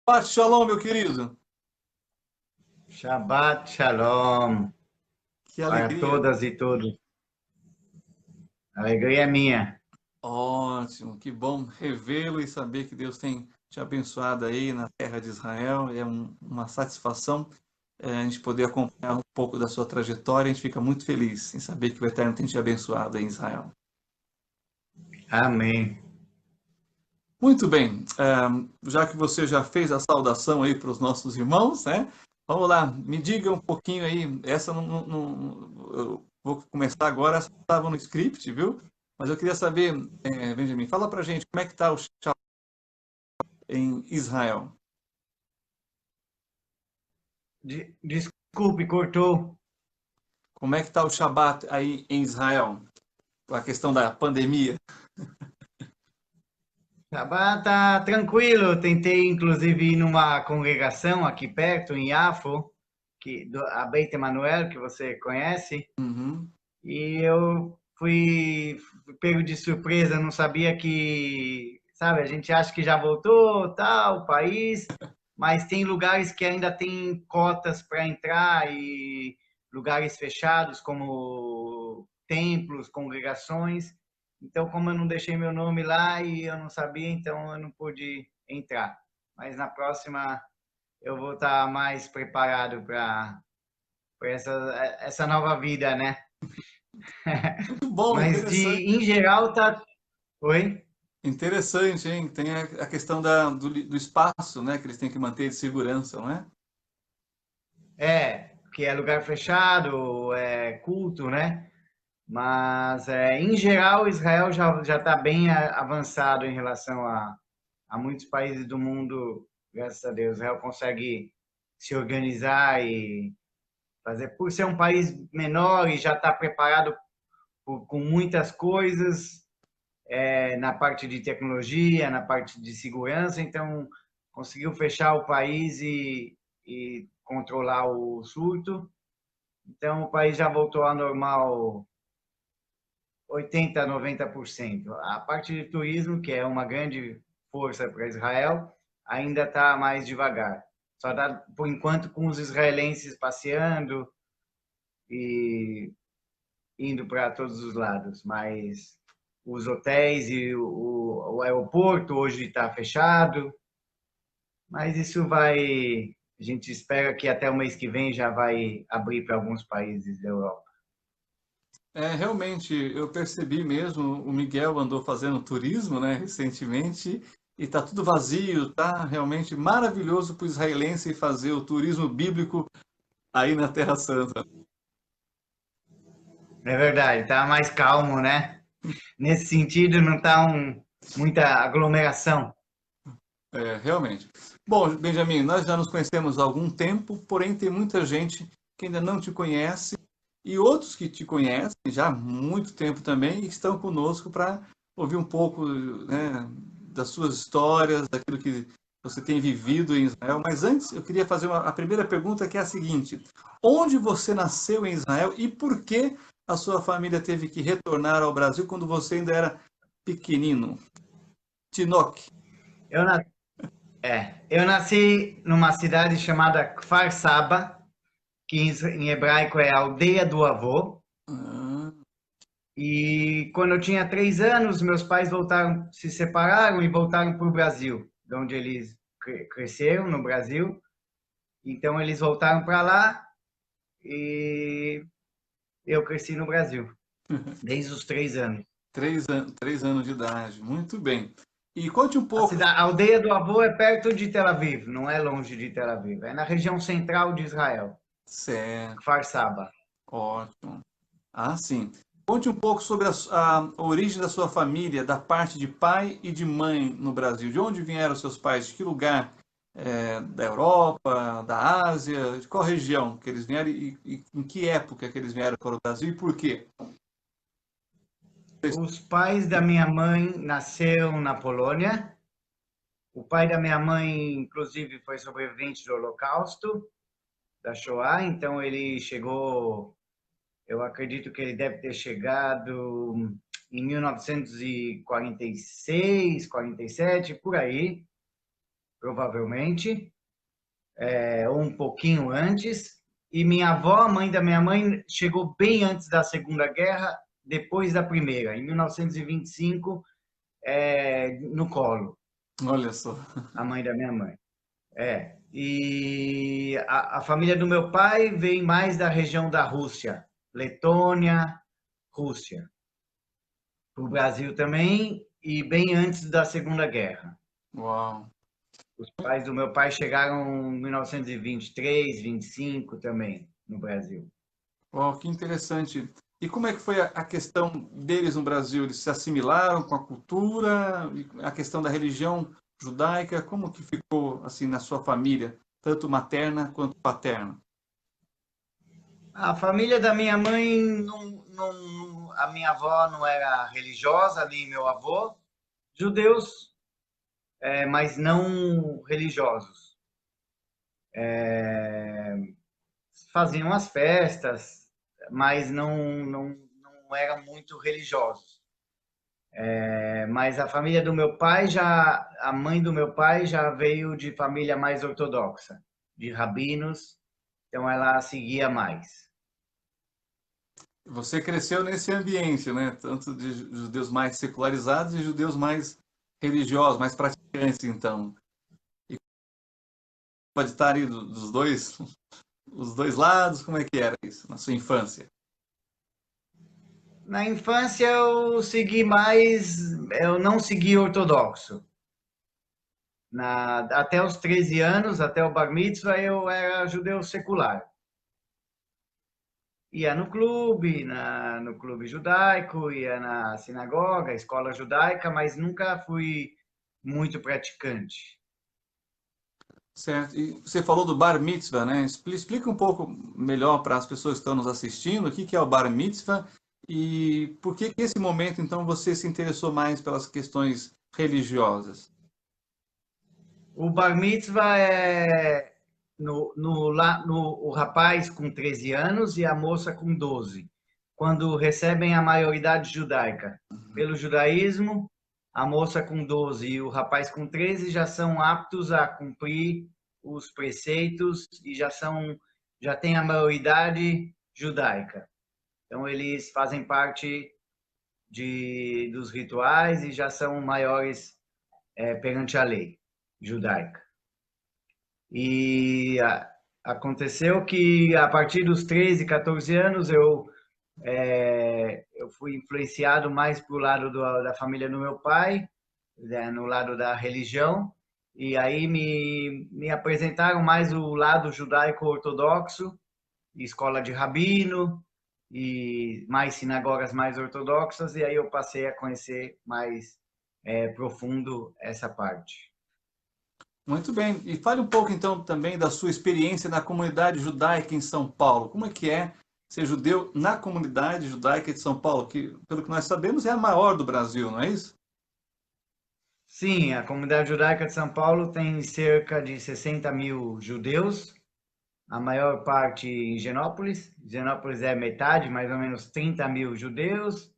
Shabbat Shalom, meu querido. Shabbat Shalom Que para alegria. todas e todos. A alegria é minha. Ótimo, que bom revê-lo e saber que Deus tem te abençoado aí na terra de Israel. É uma satisfação a gente poder acompanhar um pouco da sua trajetória. A gente fica muito feliz em saber que o Eterno tem te abençoado aí em Israel. Amém. Muito bem, já que você já fez a saudação aí para os nossos irmãos, né? Vamos lá, me diga um pouquinho aí. Essa eu vou começar agora, essa estava no script, viu? Mas eu queria saber, Benjamin, fala pra gente como é que está o Shabbat em Israel. Desculpe, cortou. Como é que está o Shabat aí em Israel? Com a questão da pandemia. Shabbat tá tranquilo. Tentei, inclusive, ir numa congregação aqui perto, em Yafo, a Beit Emanuel, que você conhece. Uhum. E eu fui pego de surpresa. Não sabia que, sabe, a gente acha que já voltou, tal, o país, mas tem lugares que ainda tem cotas para entrar e lugares fechados, como templos, congregações. Então, como eu não deixei meu nome lá e eu não sabia, então eu não pude entrar. Mas na próxima eu vou estar mais preparado para essa nova vida, né? Muito bom, Mas interessante. em geral tá. Oi? Interessante, hein? Tem a questão do espaço, né? Que eles têm que manter de segurança, não é? Que é lugar fechado, é culto, né? Mas em geral Israel já está bem avançado em relação a muitos países do mundo. Graças a Deus, Israel consegue se organizar e fazer, por ser um país menor e já está preparado com muitas coisas, na parte de tecnologia, na parte de segurança, então conseguiu fechar o país e controlar o surto. Então o país já voltou ao normal 80, 90%. A parte de turismo, que é uma grande força para Israel, ainda está mais devagar. Só está, por enquanto, com os israelenses passeando e indo para todos os lados, mas os hotéis e o aeroporto hoje está fechado, mas isso vai, a gente espera que até o mês que vem já vai abrir para alguns países da Europa. Realmente, eu percebi mesmo, o Miguel andou fazendo turismo, né, recentemente, e tá tudo vazio, tá realmente maravilhoso para o israelense fazer o turismo bíblico aí na Terra Santa. É verdade, tá mais calmo, né? Nesse sentido, não tá muita aglomeração. Realmente. Bom, Benjamin, nós já nos conhecemos há algum tempo, porém tem muita gente que ainda não te conhece e outros que te conhecem já há muito tempo também e estão conosco para ouvir um pouco, né, das suas histórias, daquilo que você tem vivido em Israel. Mas antes, eu queria fazer a primeira pergunta, que é a seguinte: onde você nasceu em Israel e por que a sua família teve que retornar ao Brasil quando você ainda era pequenino? Tinoque. Eu, na- eu nasci numa cidade chamada Kfar Saba, que em hebraico é Aldeia do Avô. Ah, E quando eu tinha 3 anos, meus pais voltaram, se separaram e voltaram para o Brasil, de onde eles cresceram, no Brasil. Então eles voltaram para lá e eu cresci no Brasil, desde os 3 anos. 3 anos de idade, muito bem. E conte um pouco. A aldeia do avô é perto de Tel Aviv, não é longe de Tel Aviv, é na região central de Israel, Certo, Kfar Saba. ótimo. Ah, sim. Conte um pouco sobre a origem da sua família, da parte de pai e de mãe no Brasil. De onde vieram seus pais? De que lugar? Da Europa, da Ásia? De qual região que eles vieram e em que época que eles vieram para o Brasil e por quê? Os pais da minha mãe nasceram na Polônia. O pai da minha mãe, inclusive, foi sobrevivente do Holocausto, da Shoah, então ele chegou, eu acredito que ele deve ter chegado em 1946, 47, por aí. provavelmente, ou um pouquinho antes. E minha avó, a mãe da minha mãe, chegou bem antes da Segunda Guerra, depois da Primeira, em 1925, no colo, Olha só. a mãe da minha mãe. E a família do meu pai vem mais da região da Rússia, Letônia, Rússia, para o Brasil também, e bem antes da Segunda Guerra. Uau. Os pais do meu pai chegaram em 1923, 25 também, no Brasil. Uau, que interessante. E como é que foi a questão deles no Brasil? Eles se assimilaram com a cultura, e a questão da religião judaica, como que ficou assim na sua família, tanto materna quanto paterna? A família da minha mãe, a minha avó não era religiosa, nem meu avô, judeus, mas não religiosos. Faziam as festas, mas não eram muito religiosos. Mas a família do meu pai a mãe do meu pai já veio de família mais ortodoxa, de rabinos, então ela seguia mais. Você cresceu nesse ambiente, né? Tanto de judeus mais secularizados e judeus mais religiosos, mais praticantes, então. E pode estar aí dos dois, os dois lados, como é que era isso na sua infância? Na infância eu não segui ortodoxo. Até os 13 anos, até o Bar Mitzvah, eu era judeu secular. Ia no clube judaico, ia na sinagoga, escola judaica, mas nunca fui muito praticante. Certo. E você falou do Bar Mitzvah, né? Explica um pouco melhor para as pessoas que estão nos assistindo o que que é o Bar Mitzvah e por que que esse momento, então, você se interessou mais pelas questões religiosas. O Bar Mitzvah é o rapaz com 13 anos e a moça com 12, quando recebem a maioridade judaica. Pelo judaísmo, a moça com 12 e o rapaz com 13 já são aptos a cumprir os preceitos e já têm a maioridade judaica. Então eles fazem parte dos rituais e já são maiores perante a lei judaica. E aconteceu que a partir dos 13, 14 anos eu fui influenciado mais para o lado da família do meu pai, né, no lado da religião, e aí me apresentaram mais o lado judaico-ortodoxo, escola de rabino, e mais sinagogas mais ortodoxas, e aí eu passei a conhecer mais profundo essa parte. Muito bem. E fale um pouco, então, também da sua experiência na comunidade judaica em São Paulo. Como é ser judeu na comunidade judaica de São Paulo, que, pelo que nós sabemos, é a maior do Brasil, não é isso? Sim, a comunidade judaica de São Paulo tem cerca de 60 mil judeus, a maior parte em Genópolis. Genópolis é metade, mais ou menos 30 mil judeus,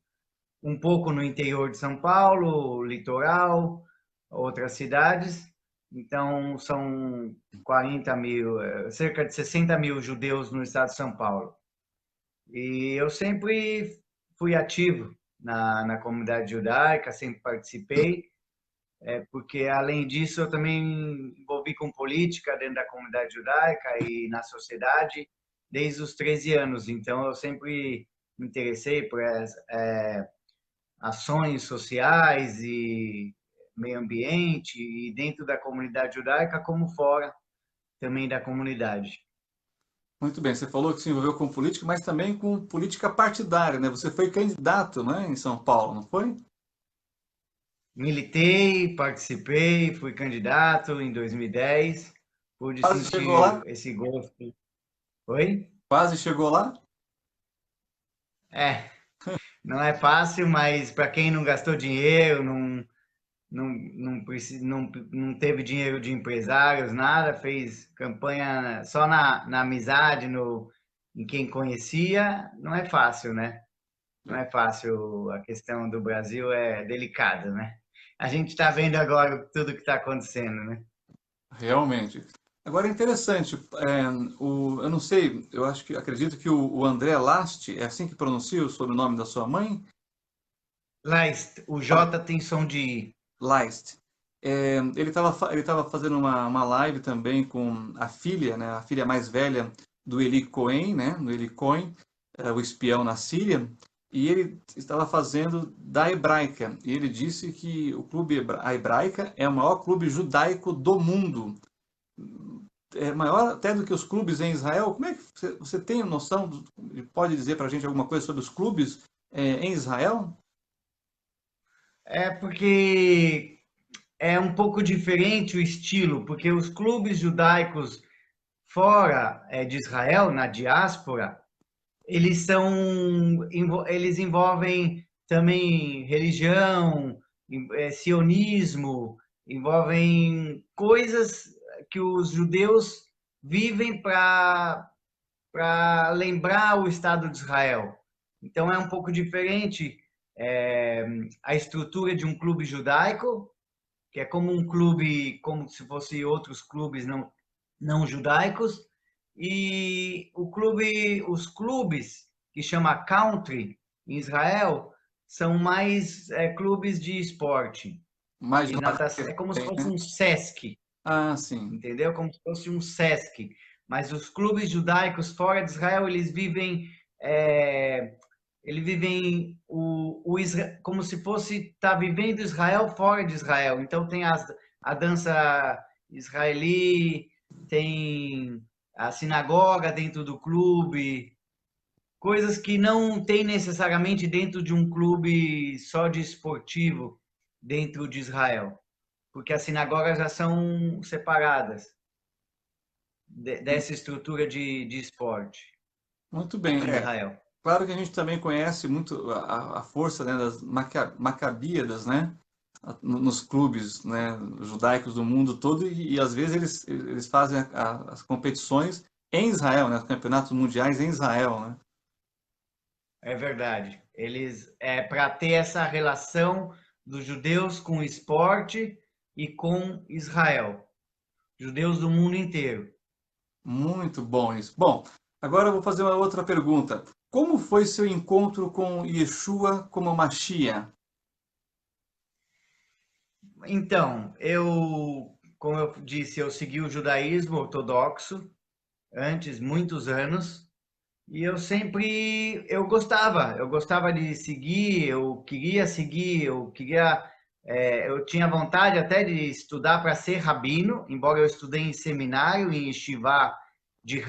um pouco no interior de São Paulo, litoral, outras cidades. Então, são 40 mil, cerca de 60 mil judeus no estado de São Paulo. E eu sempre fui ativo na comunidade judaica, sempre participei, porque além disso eu também me envolvi com política dentro da comunidade judaica e na sociedade desde os 13 anos. Então, eu sempre me interessei por ações sociais e meio ambiente, e dentro da comunidade judaica, como fora também da comunidade. Muito bem. Você falou que se envolveu com política, mas também com política partidária, né? Você foi candidato, né, em São Paulo, não foi? Militei, participei, fui candidato em 2010, pude Quase chegou lá? sentir esse gosto. Oi? Quase chegou lá? É, não é fácil, mas para quem não gastou dinheiro, não teve dinheiro de empresários, nada, fez campanha só na amizade, em quem conhecia, não é fácil, né? Não é fácil, a questão do Brasil é delicada, né? A gente está vendo agora tudo que está acontecendo, né? realmente. Agora é interessante, eu não sei, acredito que o André Last, é assim que pronuncia o sobrenome da sua mãe? Lá, o J tem som de I. Leist. Ele estava fazendo uma live também com a filha, né, a filha mais velha do Eli Cohen, né, do Eli Cohen, o espião na Síria, e ele estava fazendo da Hebraica. E ele disse que a Hebraica é o maior clube judaico do mundo. É maior até do que os clubes em Israel. Como é que você tem noção, pode dizer para a gente alguma coisa sobre os clubes em Israel? É porque é um pouco diferente o estilo, porque os clubes judaicos fora de Israel, na diáspora, eles envolvem também religião, sionismo, envolvem coisas que os judeus vivem para lembrar o Estado de Israel. Então é um pouco diferente a estrutura de um clube judaico, que é como um clube, como se fosse outros clubes não judaicos, e os clubes que chama country em Israel são mais clubes de esporte, Mais de de natação. lazer É como se também, fosse né? um Sesc, Ah, sim. entendeu? Como se fosse um Sesc. Mas os clubes judaicos fora de Israel, eles vivem como se fosse estar vivendo Israel fora de Israel. Então tem a dança israeli, tem a sinagoga dentro do clube, coisas que não tem necessariamente dentro de um clube só de esportivo dentro de Israel, porque as sinagogas já são separadas dessa estrutura de esporte Muito bem. em Israel. Claro que a gente também conhece muito a força, né, das macabíadas, né, nos clubes, né, judaicos do mundo todo e às vezes eles fazem as competições em Israel, né, os campeonatos mundiais em Israel, né? É verdade. Eles para ter essa relação dos judeus com o esporte e com Israel, judeus do mundo inteiro. Muito bom isso. Bom, agora eu vou fazer uma outra pergunta. Como foi seu encontro com Yeshua como Mashiach? Então, como eu disse, eu segui o judaísmo ortodoxo antes, muitos anos, e eu gostava de seguir, eu tinha vontade até de estudar para ser rabino, embora eu estudei em seminário, em yeshiva de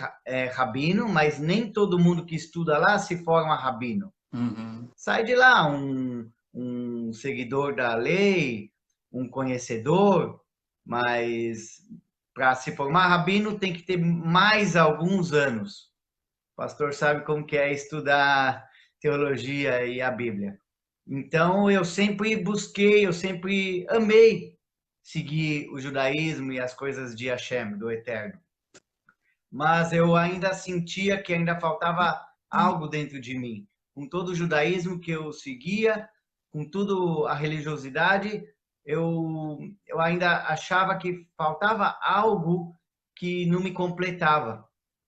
rabino, mas nem todo mundo que estuda lá se forma rabino. Uhum. Sai de lá um seguidor da lei, um conhecedor, mas para se formar rabino tem que ter mais alguns anos. O pastor sabe como que é estudar teologia e a Bíblia. Então eu sempre amei seguir o judaísmo e as coisas de Hashem, do Eterno. Mas eu ainda sentia que ainda faltava algo dentro de mim. Com todo o judaísmo que eu seguia, com toda a religiosidade, eu ainda achava que faltava algo que não me completava,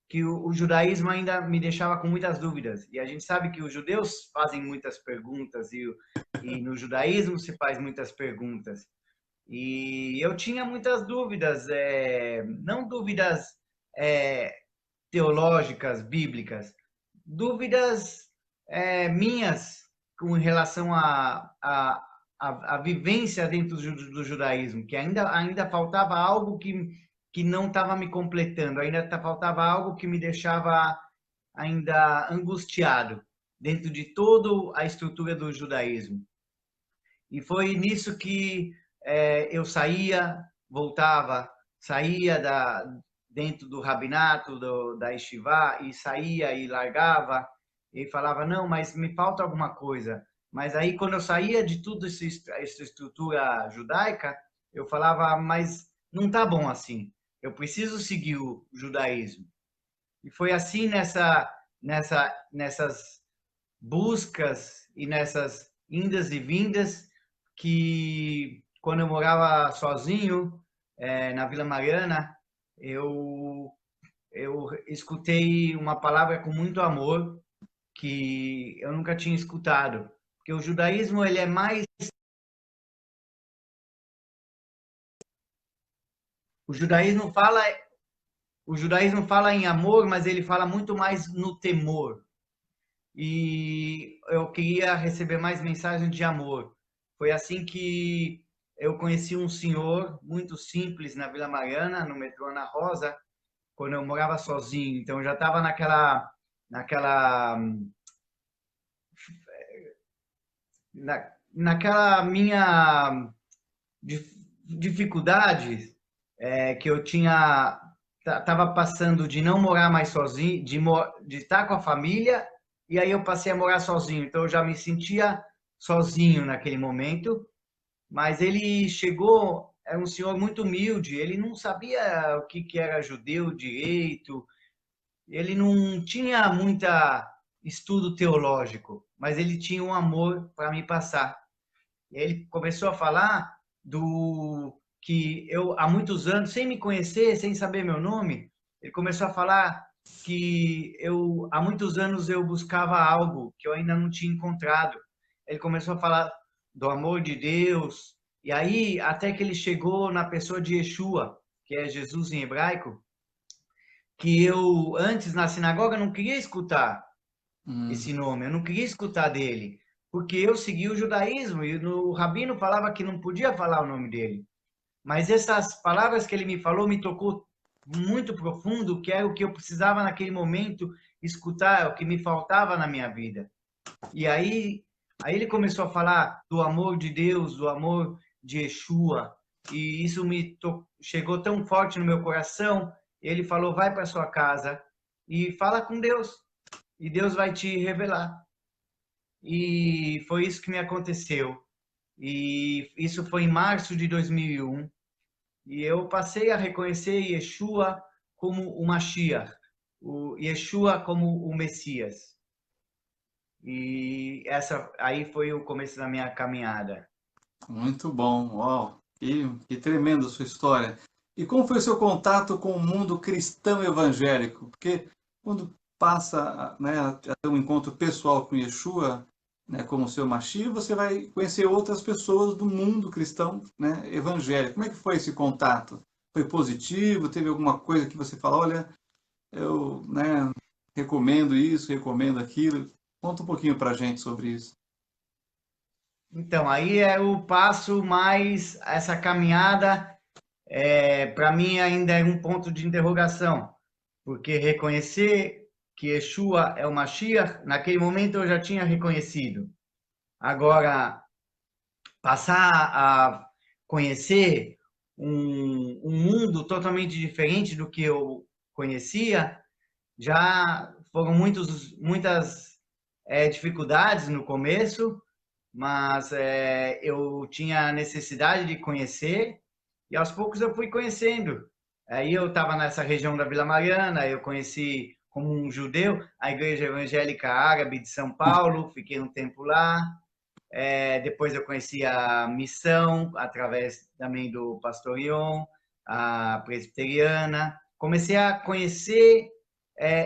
que o judaísmo ainda me deixava com muitas dúvidas. E a gente sabe que os judeus fazem muitas perguntas e no judaísmo se faz muitas perguntas. E eu tinha muitas dúvidas, não dúvidas é, teológicas, bíblicas, dúvidas minhas com relação à vivência dentro do judaísmo, que ainda faltava algo que não estava me completando, ainda faltava algo que me deixava ainda angustiado dentro de toda a estrutura do judaísmo. E foi nisso que eu saía, voltava, saía dentro do rabinato, da Yeshiva, e saía e largava, e falava, não, mas me falta alguma coisa. Mas aí, quando eu saía de tudo essa estrutura judaica, eu falava, mas não tá bom assim. Eu preciso seguir o judaísmo. E foi assim nessas buscas e nessas indas e vindas que quando eu morava sozinho, na Vila Mariana, eu escutei uma palavra com muito amor que eu nunca tinha escutado. Porque o judaísmo, ele é mais... O judaísmo fala, o judaísmo fala em amor, mas ele fala muito mais no temor. E eu queria receber mais mensagens de amor. Foi assim que eu conheci um senhor muito simples na Vila Mariana, no metrô Ana Rosa, quando eu morava sozinho. Então eu já estava naquela naquela minha dificuldade que eu tinha estava passando de não morar mais sozinho, de estar com a família, e aí eu passei a morar sozinho. Então eu já me sentia sozinho naquele momento, mas ele chegou, era um senhor muito humilde, ele não sabia o que era judeu direito, ele não tinha muita estudo teológico, mas ele tinha um amor para me passar. E ele começou a falar do que eu, há muitos anos, sem me conhecer, sem saber meu nome, ele começou a falar que eu, há muitos anos, eu buscava algo que eu ainda não tinha encontrado. Ele começou a falar do amor de Deus, e aí até que ele chegou na pessoa de Yeshua, que é Jesus em hebraico, que eu, antes, na sinagoga, não queria escutar esse nome, eu não queria escutar dele, porque eu segui o judaísmo e o rabino falava que não podia falar o nome dele. Mas essas palavras que ele me falou me tocou muito profundo, que era o que eu precisava naquele momento escutar, o que me faltava na minha vida. E aí ele começou a falar do amor de Deus, do amor de Yeshua, e isso chegou tão forte no meu coração. Ele falou: vai para sua casa e fala com Deus, e Deus vai te revelar. E foi isso que me aconteceu. E isso foi em março de 2001. E eu passei a reconhecer Yeshua como o Mashiach, o Yeshua como o Messias. E essa aí foi o começo da minha caminhada. Muito bom, uau, que tremenda a sua história. E como foi o seu contato com o mundo cristão evangélico? Porque quando passa, né, a ter um encontro pessoal com Yeshua, né, como seu Mashiach, você vai conhecer outras pessoas do mundo cristão, né, evangélico. Como é que foi esse contato? Foi positivo? Teve alguma coisa que você fala, olha, eu, né, recomendo isso, recomendo aquilo? Conta um pouquinho para a gente sobre isso. Então, aí é o passo mais, essa caminhada, para mim ainda é um ponto de interrogação, porque reconhecer que Yeshua é o Mashiach, naquele momento eu já tinha reconhecido. Agora, passar a conhecer um mundo totalmente diferente do que eu conhecia, já foram muitas dificuldades no começo, mas eu tinha a necessidade de conhecer e aos poucos eu fui conhecendo. Aí eu estava nessa região da Vila Mariana, eu conheci como um judeu a Igreja Evangélica Árabe de São Paulo, fiquei um tempo lá. Depois eu conheci a missão através também do pastor Ion, a presbiteriana. Comecei a conhecer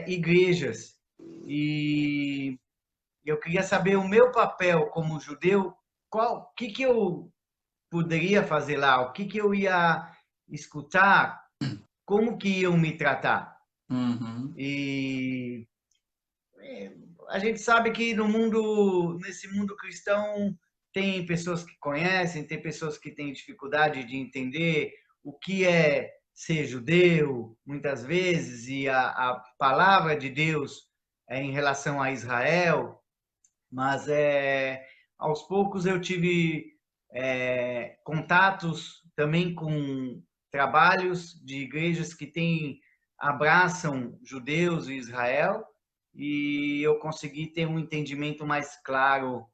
igrejas e eu queria saber o meu papel como judeu, o que eu poderia fazer lá, o que eu ia escutar, como que iam me tratar. Uhum. E a gente sabe que no mundo, nesse mundo cristão, tem pessoas que conhecem, tem pessoas que têm dificuldade de entender o que é ser judeu, muitas vezes, e a palavra de Deus em relação a Israel, mas aos poucos eu tive contatos também com trabalhos de igrejas que abraçam judeus e Israel, e eu consegui ter um entendimento mais claro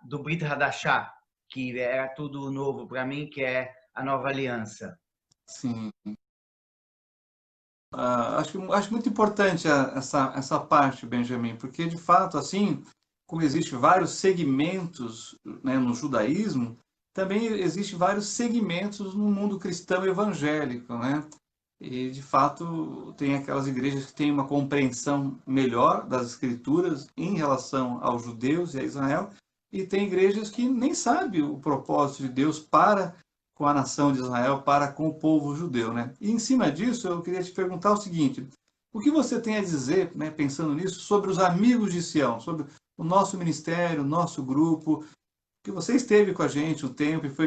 do Brit Hadashah, que era tudo novo para mim, que é a nova aliança. Sim. Acho muito importante essa parte, Benjamin, porque de fato, assim, como existe vários segmentos, né, no judaísmo, também existem vários segmentos no mundo cristão evangélico, né? E, de fato, tem aquelas igrejas que têm uma compreensão melhor das Escrituras em relação aos judeus e a Israel, e tem igrejas que nem sabem o propósito de Deus para com a nação de Israel, para com o povo judeu, né? E, em cima disso, eu queria te perguntar o seguinte: o que você tem a dizer, né, pensando nisso, sobre os amigos de Sião, sobre o nosso ministério, o nosso grupo, que você esteve com a gente um tempo e foi.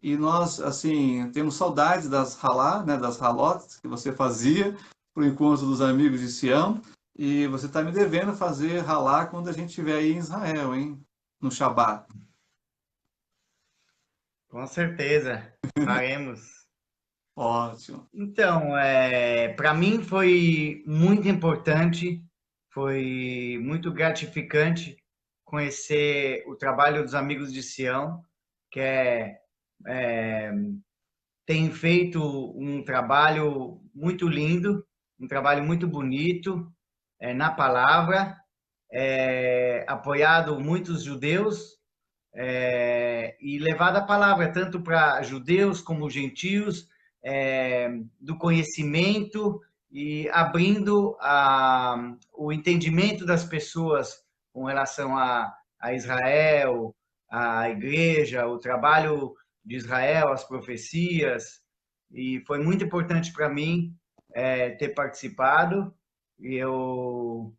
E nós, assim, temos saudades das halá, né, das halotes que você fazia para o encontro dos amigos de Sião. E você está me devendo fazer halá quando a gente estiver aí em Israel, hein? No Shabat. Com certeza, faremos. Ótimo. Então, para mim foi muito importante, foi muito gratificante conhecer o trabalho dos Amigos de Sião, que é, tem feito um trabalho muito lindo, um trabalho muito bonito, na palavra, apoiado muitos judeus, e levado a palavra tanto para judeus como gentios, do conhecimento e abrindo o entendimento das pessoas com relação a Israel, a igreja, o trabalho de Israel, as profecias. E foi muito importante para mim ter participado. E eu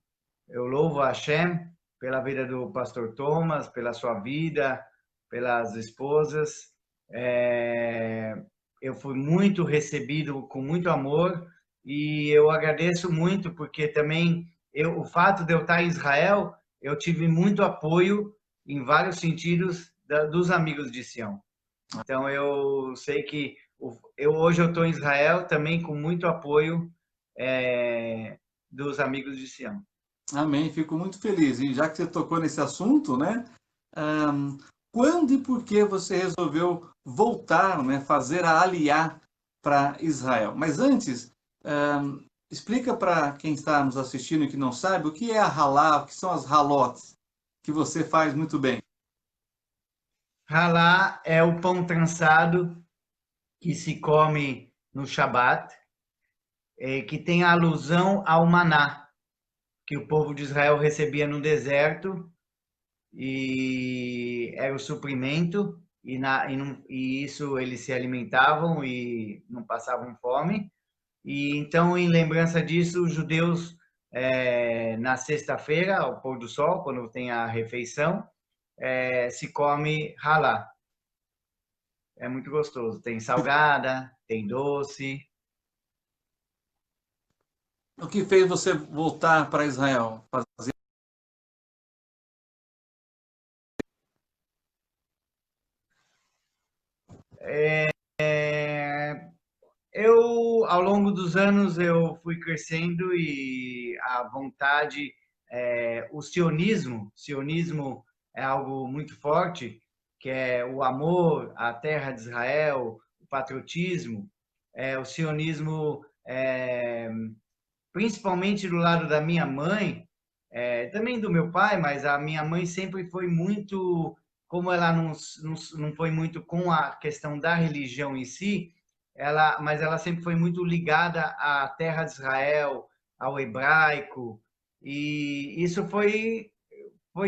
louvo a Hashem pela vida do pastor Thomas, pela sua vida, pelas esposas. Eu fui muito recebido com muito amor e eu agradeço muito porque também o fato de eu estar em Israel, eu tive muito apoio em vários sentidos dos amigos de Sião. Então eu sei que hoje eu estou em Israel também com muito apoio dos amigos de Sião. Amém. Fico muito feliz. E já que você tocou nesse assunto, né? Quando e por que você resolveu voltar, né? Fazer a aliá para Israel? Mas antes, explica para quem está nos assistindo e que não sabe o que é a halá, o que são as halotes, que você faz muito bem. Halá é o pão trançado que se come no Shabat, que tem alusão ao maná que o povo de Israel recebia no deserto e era o suprimento e isso eles se alimentavam e não passavam fome. E então, em lembrança disso, os judeus na sexta-feira, ao pôr do sol, quando tem a refeição, se come halá. É muito gostoso. Tem salgada, tem doce. O que fez você voltar para Israel? Fazer... Ao longo dos anos, eu fui crescendo e a vontade, o sionismo é algo muito forte, que é o amor à terra de Israel, o patriotismo, o sionismo, principalmente do lado da minha mãe, também do meu pai, mas a minha mãe sempre foi muito, como ela não foi muito com a questão da religião em si, mas ela sempre foi muito ligada à terra de Israel, ao hebraico, e isso foi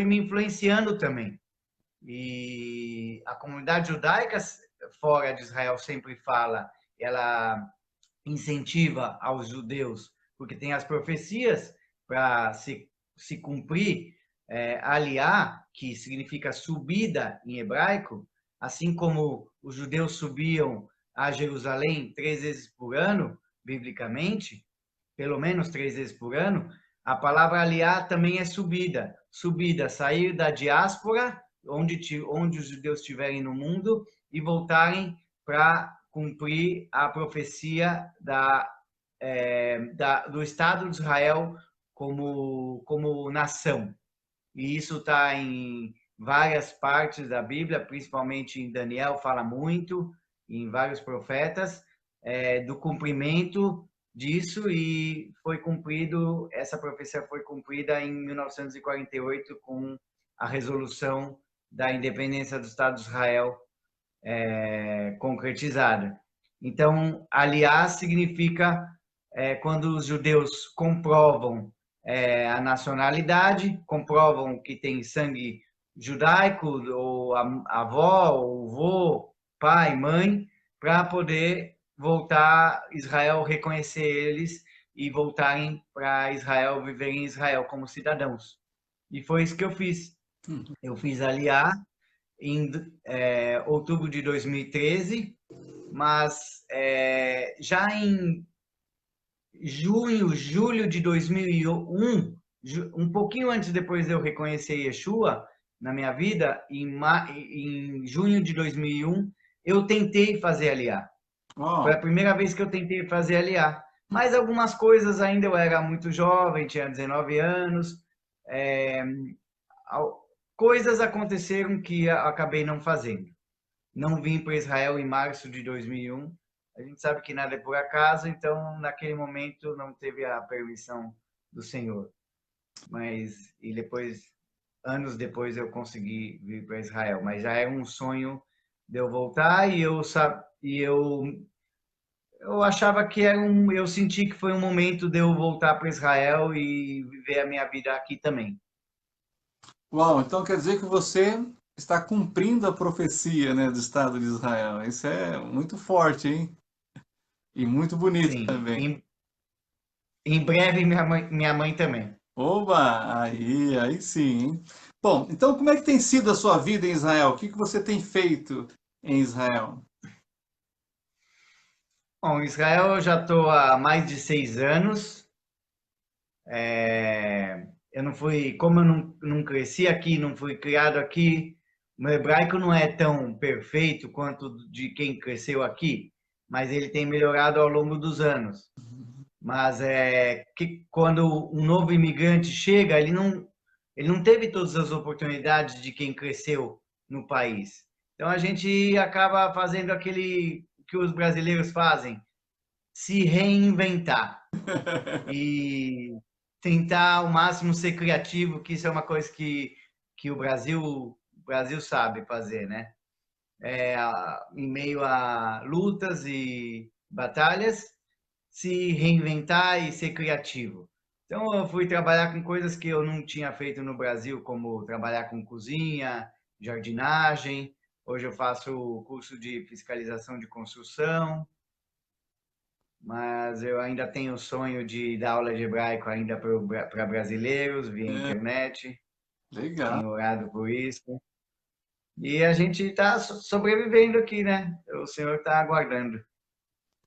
me influenciando também. E a comunidade judaica fora de Israel sempre fala, ela incentiva aos judeus, porque tem as profecias para se cumprir, aliá, que significa subida em hebraico, assim como os judeus subiam a Jerusalém 3 vezes por ano, biblicamente, pelo menos 3 vezes por ano, a palavra aliá também é subida. Subida, sair da diáspora, onde os judeus estiverem no mundo, e voltarem para cumprir a profecia do Estado de Israel como nação. E isso está em várias partes da Bíblia, principalmente em Daniel, fala muito, em vários profetas, do cumprimento disso, e essa profecia foi cumprida em 1948 com a resolução da independência do Estado de Israel concretizada. Então, aliar significa quando os judeus comprovam a nacionalidade, comprovam que tem sangue judaico, ou a avó, ou o vô, pai, mãe, para poder voltar Israel, reconhecer eles e voltarem para Israel, viverem em Israel como cidadãos. E foi isso que eu fiz. Eu fiz aliar em outubro de 2013, mas já em junho, julho de 2001, um pouquinho antes depois de eu reconhecer Yeshua na minha vida, em junho de 2001, eu tentei fazer aliar. Foi a Uau. primeira vez que eu tentei fazer aliar. Mas algumas coisas ainda eu era muito jovem, tinha 19 anos. É, coisas aconteceram que eu acabei não fazendo. Não vim para Israel em março de 2001. A gente sabe que nada é por acaso, então naquele momento não teve a permissão do Senhor. Mas e depois, anos depois, eu consegui vir para Israel. Mas já era um sonho de eu voltar e eu achava que eu senti que foi um momento de eu voltar para Israel e viver a minha vida aqui também. Uau, então quer dizer que você está cumprindo a profecia, né, do Estado de Israel. Isso é muito forte, hein? E muito bonito Sim. também. Em breve minha mãe também. Oba, aí sim, hein? Bom, então como é que tem sido a sua vida em Israel? O que que você tem feito em Israel? Bom, em Israel eu já estou há mais de 6 anos. Eu não fui, como eu não cresci aqui, não fui criado aqui, o meu hebraico não é tão perfeito quanto de quem cresceu aqui, mas ele tem melhorado ao longo dos anos. Mas que quando um novo imigrante chega, ele não teve todas as oportunidades de quem cresceu no país. Então a gente acaba fazendo aquele que os brasileiros fazem, se reinventar e tentar ao máximo ser criativo, que isso é uma coisa que o Brasil sabe fazer, né? Em meio a lutas e batalhas, se reinventar e ser criativo. Então, eu fui trabalhar com coisas que eu não tinha feito no Brasil, como trabalhar com cozinha, jardinagem. Hoje eu faço o curso de fiscalização de construção, mas eu ainda tenho o sonho de dar aula de hebraico ainda para brasileiros via internet. Legal. Tenho orado por isso. E a gente está sobrevivendo aqui, né? O Senhor está aguardando.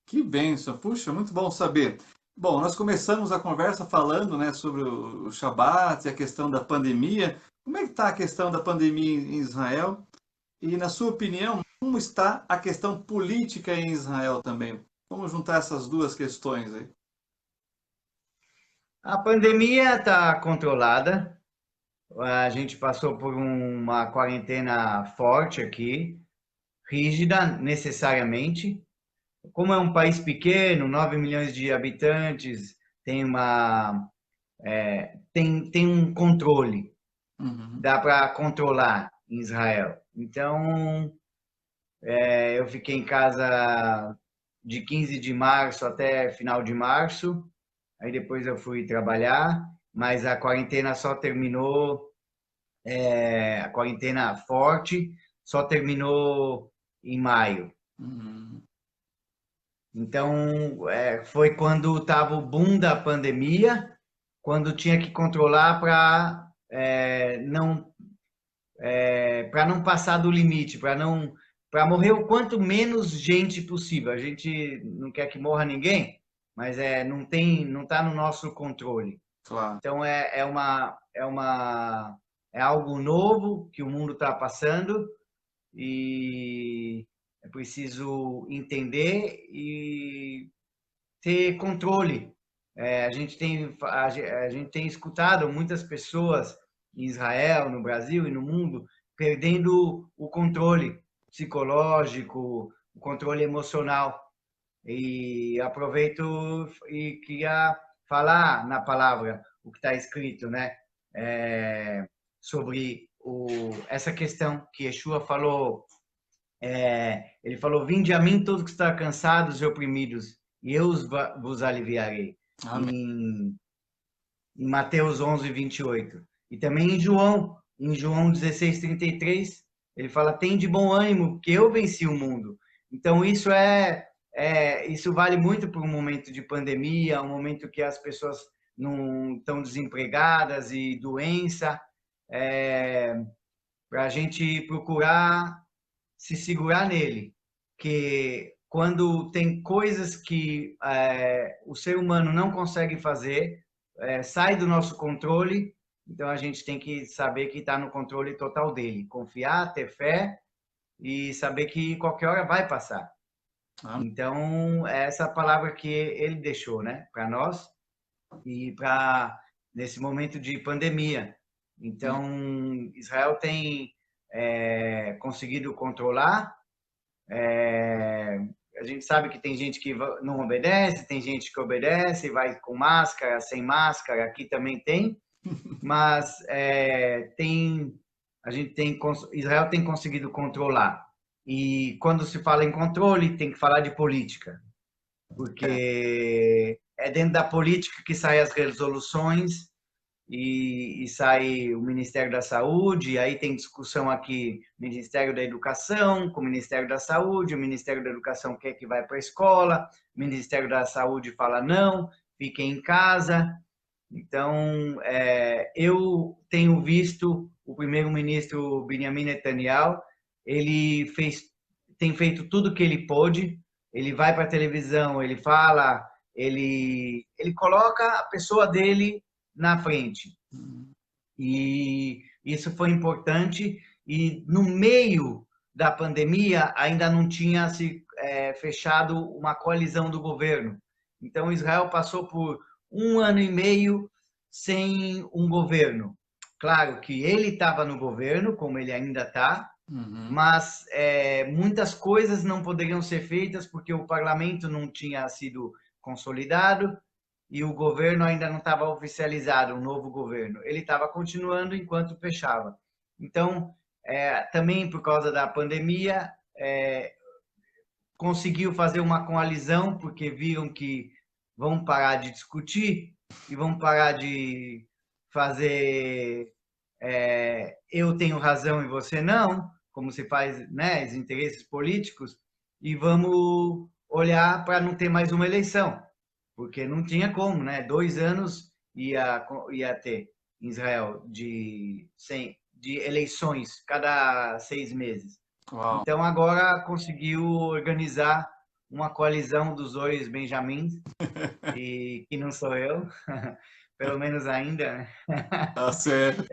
Que bênção. Puxa, muito bom saber. Bom, nós começamos a conversa falando, né, sobre o Shabat e a questão da pandemia. Como é que está a questão da pandemia em Israel? E, na sua opinião, como está a questão política em Israel também? Vamos juntar essas duas questões aí. A pandemia está controlada. A gente passou por uma quarentena forte aqui, rígida necessariamente. Como é um país pequeno, 9 milhões de habitantes, tem um controle, Uhum. dá para controlar em Israel. Então, eu fiquei em casa de 15 de março até final de março, aí depois eu fui trabalhar, mas a quarentena só terminou, a quarentena forte só terminou em maio. Uhum. Então, foi quando estava o boom da pandemia, quando tinha que controlar para não passar do limite, para morrer o quanto menos gente possível. A gente não quer que morra ninguém, mas não está no nosso controle. Claro. Então é algo novo que o mundo está passando e é preciso entender e ter controle. A gente tem escutado muitas pessoas em Israel, no Brasil e no mundo perdendo o controle psicológico, o controle emocional. E aproveito e queria falar na palavra o que está escrito, né? Sobre essa questão que Yeshua falou, ele falou, vinde a mim todos que estão cansados e oprimidos, e eu vos aliviarei. Amém. Em Mateus 11, 28. E também em João 16, 33, ele fala, tem de bom ânimo, que eu venci o mundo. Então, isso vale muito para um momento de pandemia, um momento que as pessoas não estão desempregadas e doença, para a gente procurar se segurar nele, que quando tem coisas que o ser humano não consegue fazer, sai do nosso controle, então a gente tem que saber que está no controle total dele, confiar, ter fé e saber que qualquer hora vai passar. Amém. Então, é essa palavra que ele deixou, né, para nós e para nesse momento de pandemia. Então, Israel tem conseguido controlar. A gente sabe que tem gente que não obedece, tem gente que obedece, vai com máscara, sem máscara, aqui também tem, mas Israel tem conseguido controlar. E quando se fala em controle, tem que falar de política, porque é dentro da política que saem as resoluções e sai o Ministério da Saúde, aí tem discussão aqui, Ministério da Educação com o Ministério da Saúde, o Ministério da Educação quer que vai para a escola, o Ministério da Saúde fala não, fiquem em casa. Então, eu tenho visto o primeiro-ministro Benjamin Netanyahu, ele tem feito tudo o que ele pôde, ele vai para a televisão, ele fala, ele coloca a pessoa dele na frente. E isso foi importante. E no meio da pandemia ainda não tinha se fechado uma coalizão do governo. Então Israel passou por 1 ano e meio sem um governo. Claro que ele estava no governo, como ele ainda está, mas muitas coisas não poderiam ser feitas porque o parlamento não tinha sido consolidado e o governo ainda não estava oficializado, um novo governo. Ele estava continuando enquanto fechava. Então, também por causa da pandemia, conseguiu fazer uma coalizão, porque viram que vão parar de discutir e vão parar de fazer eu tenho razão e você não, como se faz, né, os interesses políticos, e vamos olhar para não ter mais uma eleição, porque não tinha como, né? 2 anos ia ter em Israel de eleições cada 6 meses. Uau. Então agora conseguiu organizar uma coalizão dos dois Benjamins, e que não sou eu, pelo menos ainda, né? Tá certo.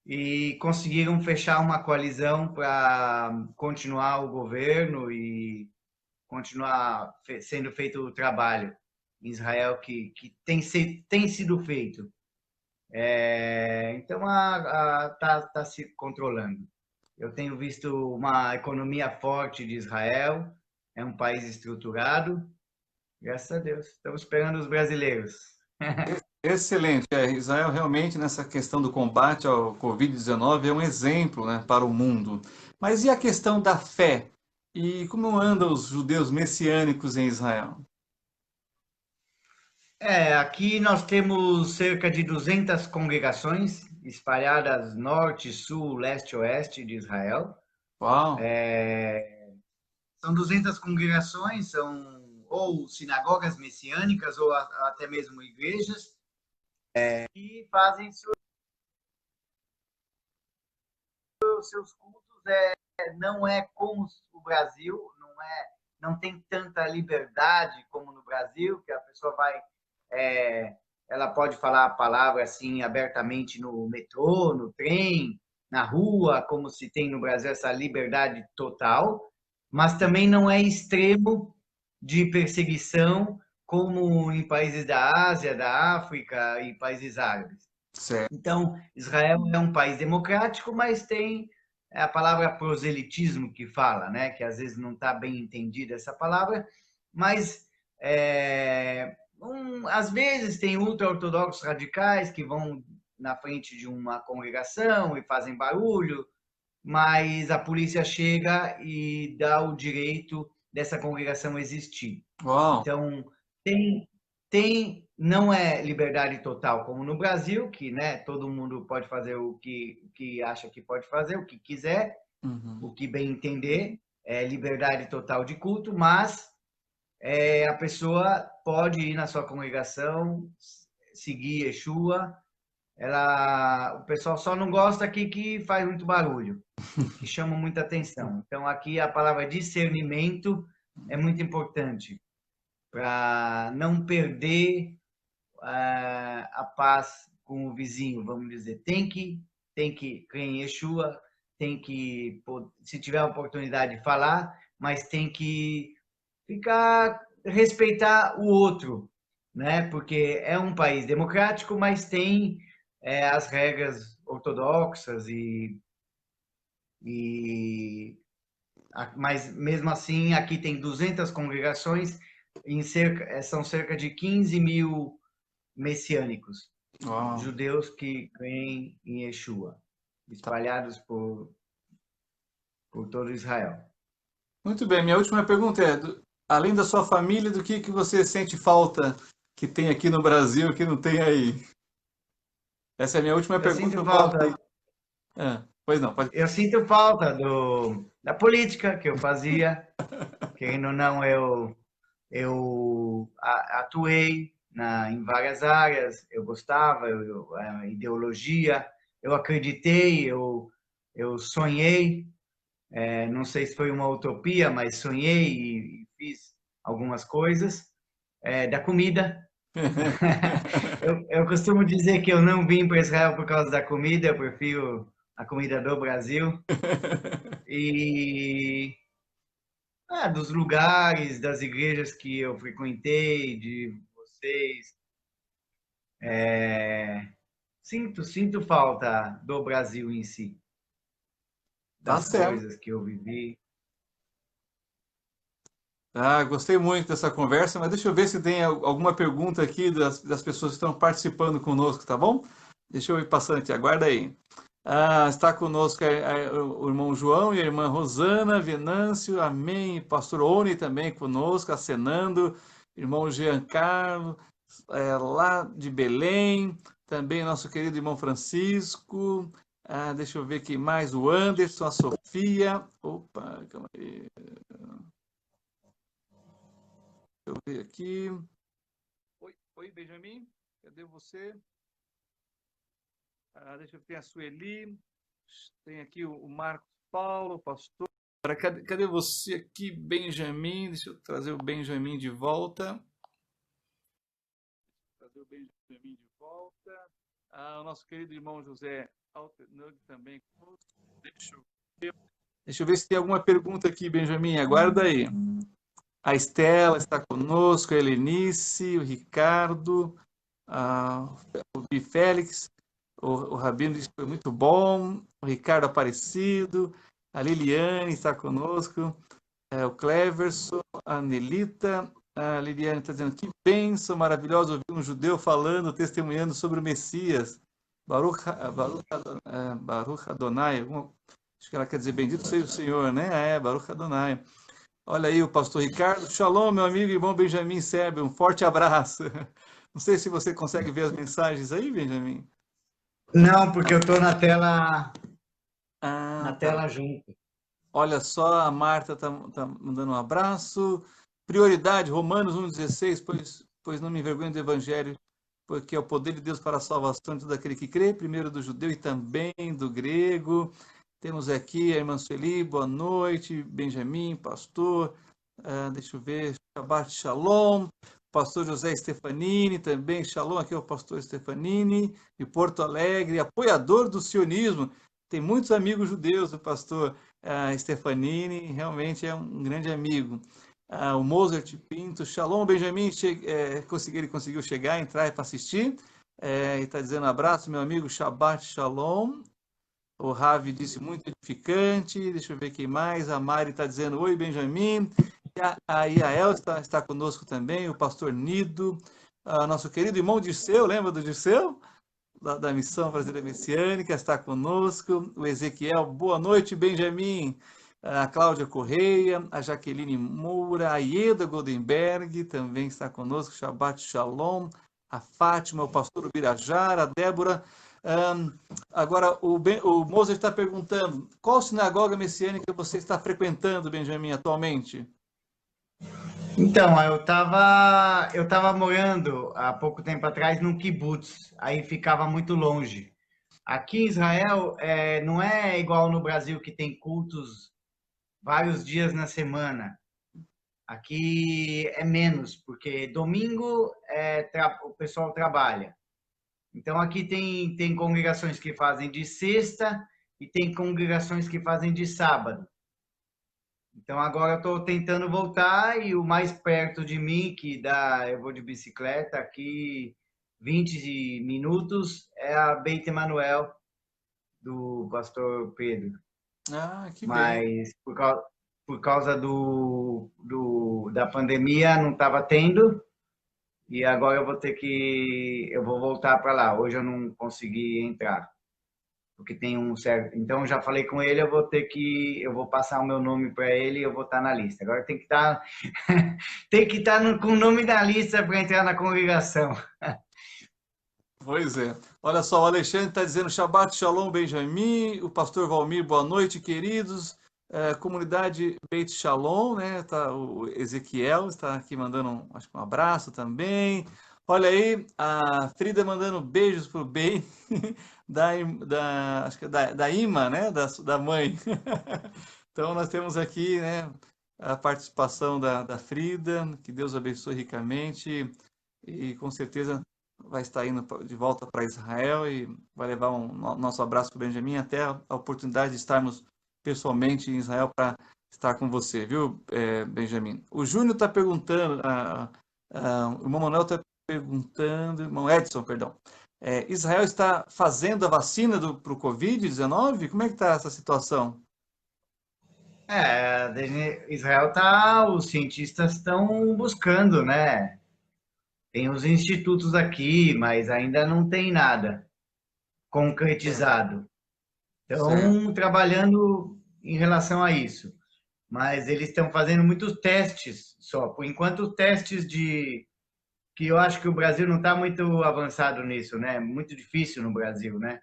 E conseguiram fechar uma coalizão para continuar o governo e continuar sendo feito o trabalho em Israel que tem sido feito. Então, está se controlando. Eu tenho visto uma economia forte de Israel, é um país estruturado, graças a Deus. Estamos esperando os brasileiros. Excelente. Israel realmente nessa questão do combate ao Covid-19 é um exemplo, né, para o mundo. Mas e a questão da fé? E como andam os judeus messiânicos em Israel? Aqui nós temos cerca de 200 congregações espalhadas norte, sul, leste, oeste de Israel. Uau! São 200 congregações, são ou sinagogas messiânicas ou até mesmo igrejas, que fazem seus cultos. Não é como o Brasil, não tem tanta liberdade como no Brasil, que a pessoa vai, ela pode falar a palavra assim abertamente no metrô, no trem, na rua, como se tem no Brasil essa liberdade total, mas também não é extremo de perseguição como em países da Ásia, da África e países árabes. Certo. Então, Israel é um país democrático, mas tem a palavra proselitismo que fala, né? Que às vezes não está bem entendida essa palavra, mas às vezes tem ultra-ortodoxos radicais que vão na frente de uma congregação e fazem barulho, mas a polícia chega e dá o direito dessa congregação existir. Uau. Então, não é liberdade total como no Brasil, que, né, todo mundo pode fazer o que acha que pode fazer, o que quiser, o que bem entender, é liberdade total de culto, mas a pessoa pode ir na sua congregação, seguir Yeshua. O pessoal só não gosta aqui que faz muito barulho, que chama muita atenção. Então, aqui a palavra discernimento é muito importante para não perder a paz com o vizinho, vamos dizer. Tem que crer em Yeshua, tem que, se tiver a oportunidade de falar, mas tem que respeitar o outro, né? Porque é um país democrático, mas tem as regras ortodoxas mas mesmo assim aqui tem 200 congregações, são cerca de 15 mil messiânicos, judeus que creem em Yeshua, espalhados por todo Israel. Muito bem, minha última pergunta é, além da sua família, do que você sente falta que tem aqui no Brasil que não tem aí? Essa é a minha última pergunta. Sinto falta. Pois não, pode... Eu sinto falta da política que eu fazia, querendo ou não, eu atuei em várias áreas, eu gostava, a ideologia, eu acreditei, eu sonhei, não sei se foi uma utopia, mas sonhei e fiz algumas coisas, da comida. Eu costumo dizer que eu não vim para Israel por causa da comida, eu prefiro a comida do Brasil. E dos lugares, das igrejas que eu frequentei, de vocês. Sinto falta do Brasil em si, das coisas que eu vivi. Gostei muito dessa conversa, mas deixa eu ver se tem alguma pergunta aqui das pessoas que estão participando conosco, tá bom? Deixa eu ir passando aqui, aguarda aí. Está conosco o irmão João e a irmã Rosana, Venâncio, amém. Pastor Oni também conosco, acenando. Irmão Giancarlo, lá de Belém. Também nosso querido irmão Francisco. Deixa eu ver aqui mais, o Anderson, a Sofia. Opa, calma aí. Deixa eu ver aqui. Oi, Benjamin, cadê você? Deixa eu ver a Sueli. Tem aqui o Marcos Paulo, pastor. Cadê você aqui, Benjamin? Deixa eu trazer o Benjamin de volta. O nosso querido irmão José Alternug também. Deixa eu ver se tem alguma pergunta aqui, Benjamin. Aguarda aí. A Estela está conosco, a Helenice, o Ricardo, o Félix. O Rabino disse que foi muito bom. O Ricardo Aparecido. A Liliane está conosco. O Cleverson. A Nelita. A Liliane está dizendo que bênção maravilhosa ouvir um judeu falando, testemunhando sobre o Messias. Baruch Adonai. Acho que ela quer dizer bendito seja o Senhor, né? Baruch Adonai. Olha aí o pastor Ricardo. Shalom, meu amigo e irmão Benjamin Sebe. Um forte abraço. Não sei se você consegue ver as mensagens aí, Benjamin. Não, porque eu estou na tela, tela junto. Olha só, a Marta está mandando um abraço. Prioridade, Romanos 1,16, pois não me envergonho do Evangelho, porque é o poder de Deus para a salvação de todo aquele que crê, primeiro do judeu e também do grego. Temos aqui a irmã Sueli, boa noite, Benjamin, pastor, deixa eu ver, Shabbat Shalom. Pastor José Stefanini também, shalom, aqui é o pastor Stefanini, de Porto Alegre, apoiador do sionismo. Tem muitos amigos judeus, o pastor Stefanini, realmente é um grande amigo. O Mozart Pinto, shalom, Benjamin, ele conseguiu chegar, entrar para assistir, e está dizendo abraço, meu amigo, Shabbat Shalom. O Ravi disse muito edificante, deixa eu ver quem mais, a Mari está dizendo oi, Benjamin. A Iael está conosco também, o pastor Nido, nosso querido irmão Dirceu, lembra do Dirceu? da Missão Brasileira Messiânica está conosco, o Ezequiel, boa noite, Benjamin, a Cláudia Correia, a Jaqueline Moura, a Ieda Goldenberg também está conosco, Shabbat Shalom, a Fátima, o pastor Ubirajara, a Débora. Agora, o Moser está perguntando, qual sinagoga messiânica você está frequentando, Benjamin, atualmente? Então, eu tava morando há pouco tempo atrás num kibutz, aí ficava muito longe. Aqui em Israel, não é igual no Brasil que tem cultos vários dias na semana. Aqui é menos, porque domingo o pessoal trabalha. Então aqui tem congregações que fazem de sexta e tem congregações que fazem de sábado. Então agora eu estou tentando voltar e o mais perto de mim, eu vou de bicicleta aqui 20 minutos, é a Beit Emanuel do pastor Pedro. Ah, que bem. Mas por causa da pandemia não estava tendo e agora eu vou voltar para lá. Hoje eu não consegui entrar porque tem um certo. Então eu já falei com ele, eu vou passar o meu nome para ele e eu vou estar na lista. Agora tem que estar tem que estar com o nome da lista para entrar na congregação. Pois é. Olha só, o Alexandre está dizendo Shabbat Shalom, Benjamin, o pastor Valmir, boa noite, queridos. Comunidade Beit Shalom, né? Tá, o Ezequiel está aqui mandando acho que um abraço também. Olha aí, a Frida mandando beijos pro bem acho que da Ima, né? Da mãe. Então nós temos aqui, né, a participação da Frida, que Deus abençoe ricamente e com certeza vai estar indo de volta para Israel e vai levar nosso abraço para o Benjamin até a oportunidade de estarmos pessoalmente em Israel para estar com você, viu, Benjamin? O Júnior está perguntando, o irmão Manuel está perguntando, irmão Edson, perdão, Israel está fazendo a vacina para o Covid-19? Como é que está essa situação? Os cientistas estão buscando, né? Tem os institutos aqui, mas ainda não tem nada É, concretizado. certo. Estão trabalhando em relação a isso, mas eles estão fazendo muitos testes só. Por enquanto, testes que eu acho que o Brasil não está muito avançado nisso, né? Muito difícil no Brasil, né?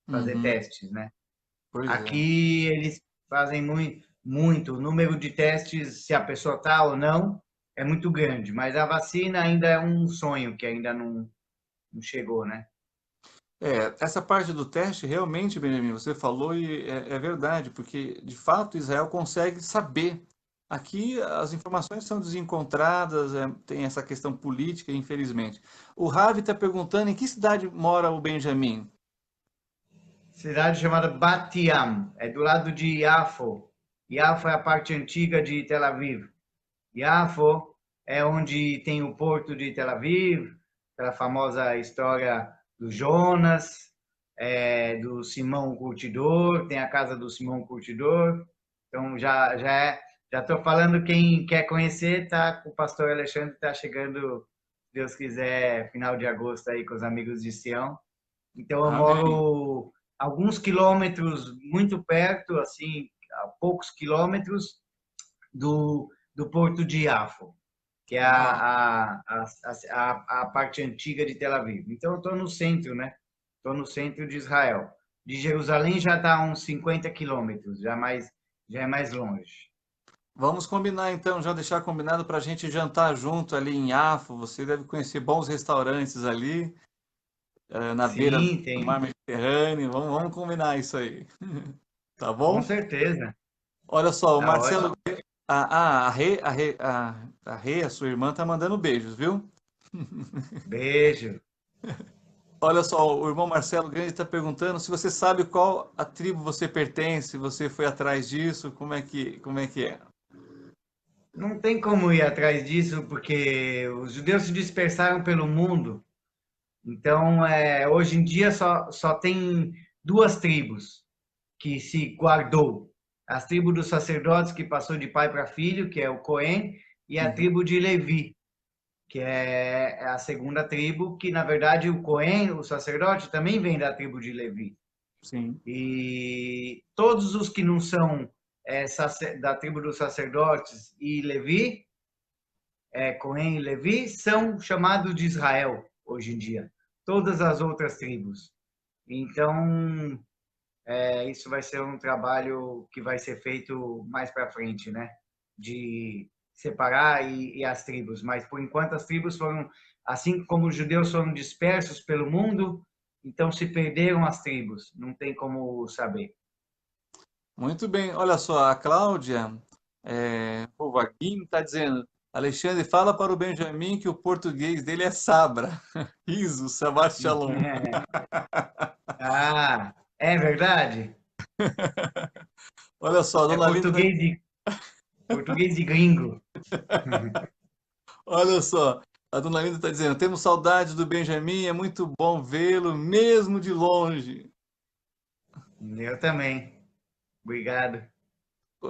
Fazer Uhum, testes, né? pois é. Aqui eles fazem muito. O número de testes, se a pessoa está ou não, é muito grande. Mas a vacina ainda é um sonho que ainda não chegou, né? Essa parte do teste, realmente, Benjamin, você falou e é verdade, porque de fato Israel consegue saber. Aqui as informações são desencontradas, tem essa questão política, infelizmente. O Ravi está perguntando em que cidade mora o Benjamin? Cidade chamada Bat Yam, é do lado de Yafo. Yafo é a parte antiga de Tel Aviv. Yafo é onde tem o porto de Tel Aviv, aquela famosa história do Jonas, do Simão Curtidor, tem a casa do Simão Curtidor. Então já estou falando, quem quer conhecer, tá com o pastor Alexandre, está chegando, se Deus quiser, final de agosto aí com os amigos de Sião. Então eu Amém. moro alguns quilômetros muito perto, assim, a poucos quilômetros do Porto de Yafo, que é Uau. a parte antiga de Tel Aviv. Então, eu estou no centro, né? Estou no centro de Israel. De Jerusalém já está a uns 50 quilômetros, já é mais longe. Vamos combinar então, já deixar combinado para a gente jantar junto ali em Afo. Você deve conhecer bons restaurantes ali, na beira Sim, do mar tem, Mediterrâneo. Vamos combinar isso aí. Tá com bom? certeza. Olha só, o Tá Marcelo, ótimo. a sua irmã, tá mandando beijos, viu? Beijo. Olha só, o irmão Marcelo Grande está perguntando se você sabe qual a tribo você pertence, você foi atrás disso, como é que é? Não tem como ir atrás disso, porque os judeus se dispersaram pelo mundo. Então, hoje em dia só tem duas tribos que se guardou. As tribos dos sacerdotes que passou de pai para filho, que é o Cohen, e a Uhum. tribo de Levi. que é a segunda tribo, que na verdade o Cohen, o sacerdote, também vem da tribo de Levi. Sim. E todos os que não são da tribo dos sacerdotes e Levi, Cohen e Levi, são chamados de Israel hoje em dia. Todas as outras tribos. Então, isso vai ser um trabalho que vai ser feito mais para frente, né? De separar e as tribos. Mas, por enquanto, as tribos foram, assim como os judeus foram dispersos pelo mundo, então se perderam as tribos. Não tem como saber. Muito bem. Olha só, a Cláudia Povaguinho está dizendo: Alexandre, fala para o Benjamin que o português dele é Sabra. Riso, Shabbat Shalom. Ah, é verdade? Olha só, a É dona Linda tá... português de gringo. Olha só, a dona Linda está dizendo: temos saudade do Benjamin, é muito bom vê-lo, mesmo de longe. Eu também. Obrigado.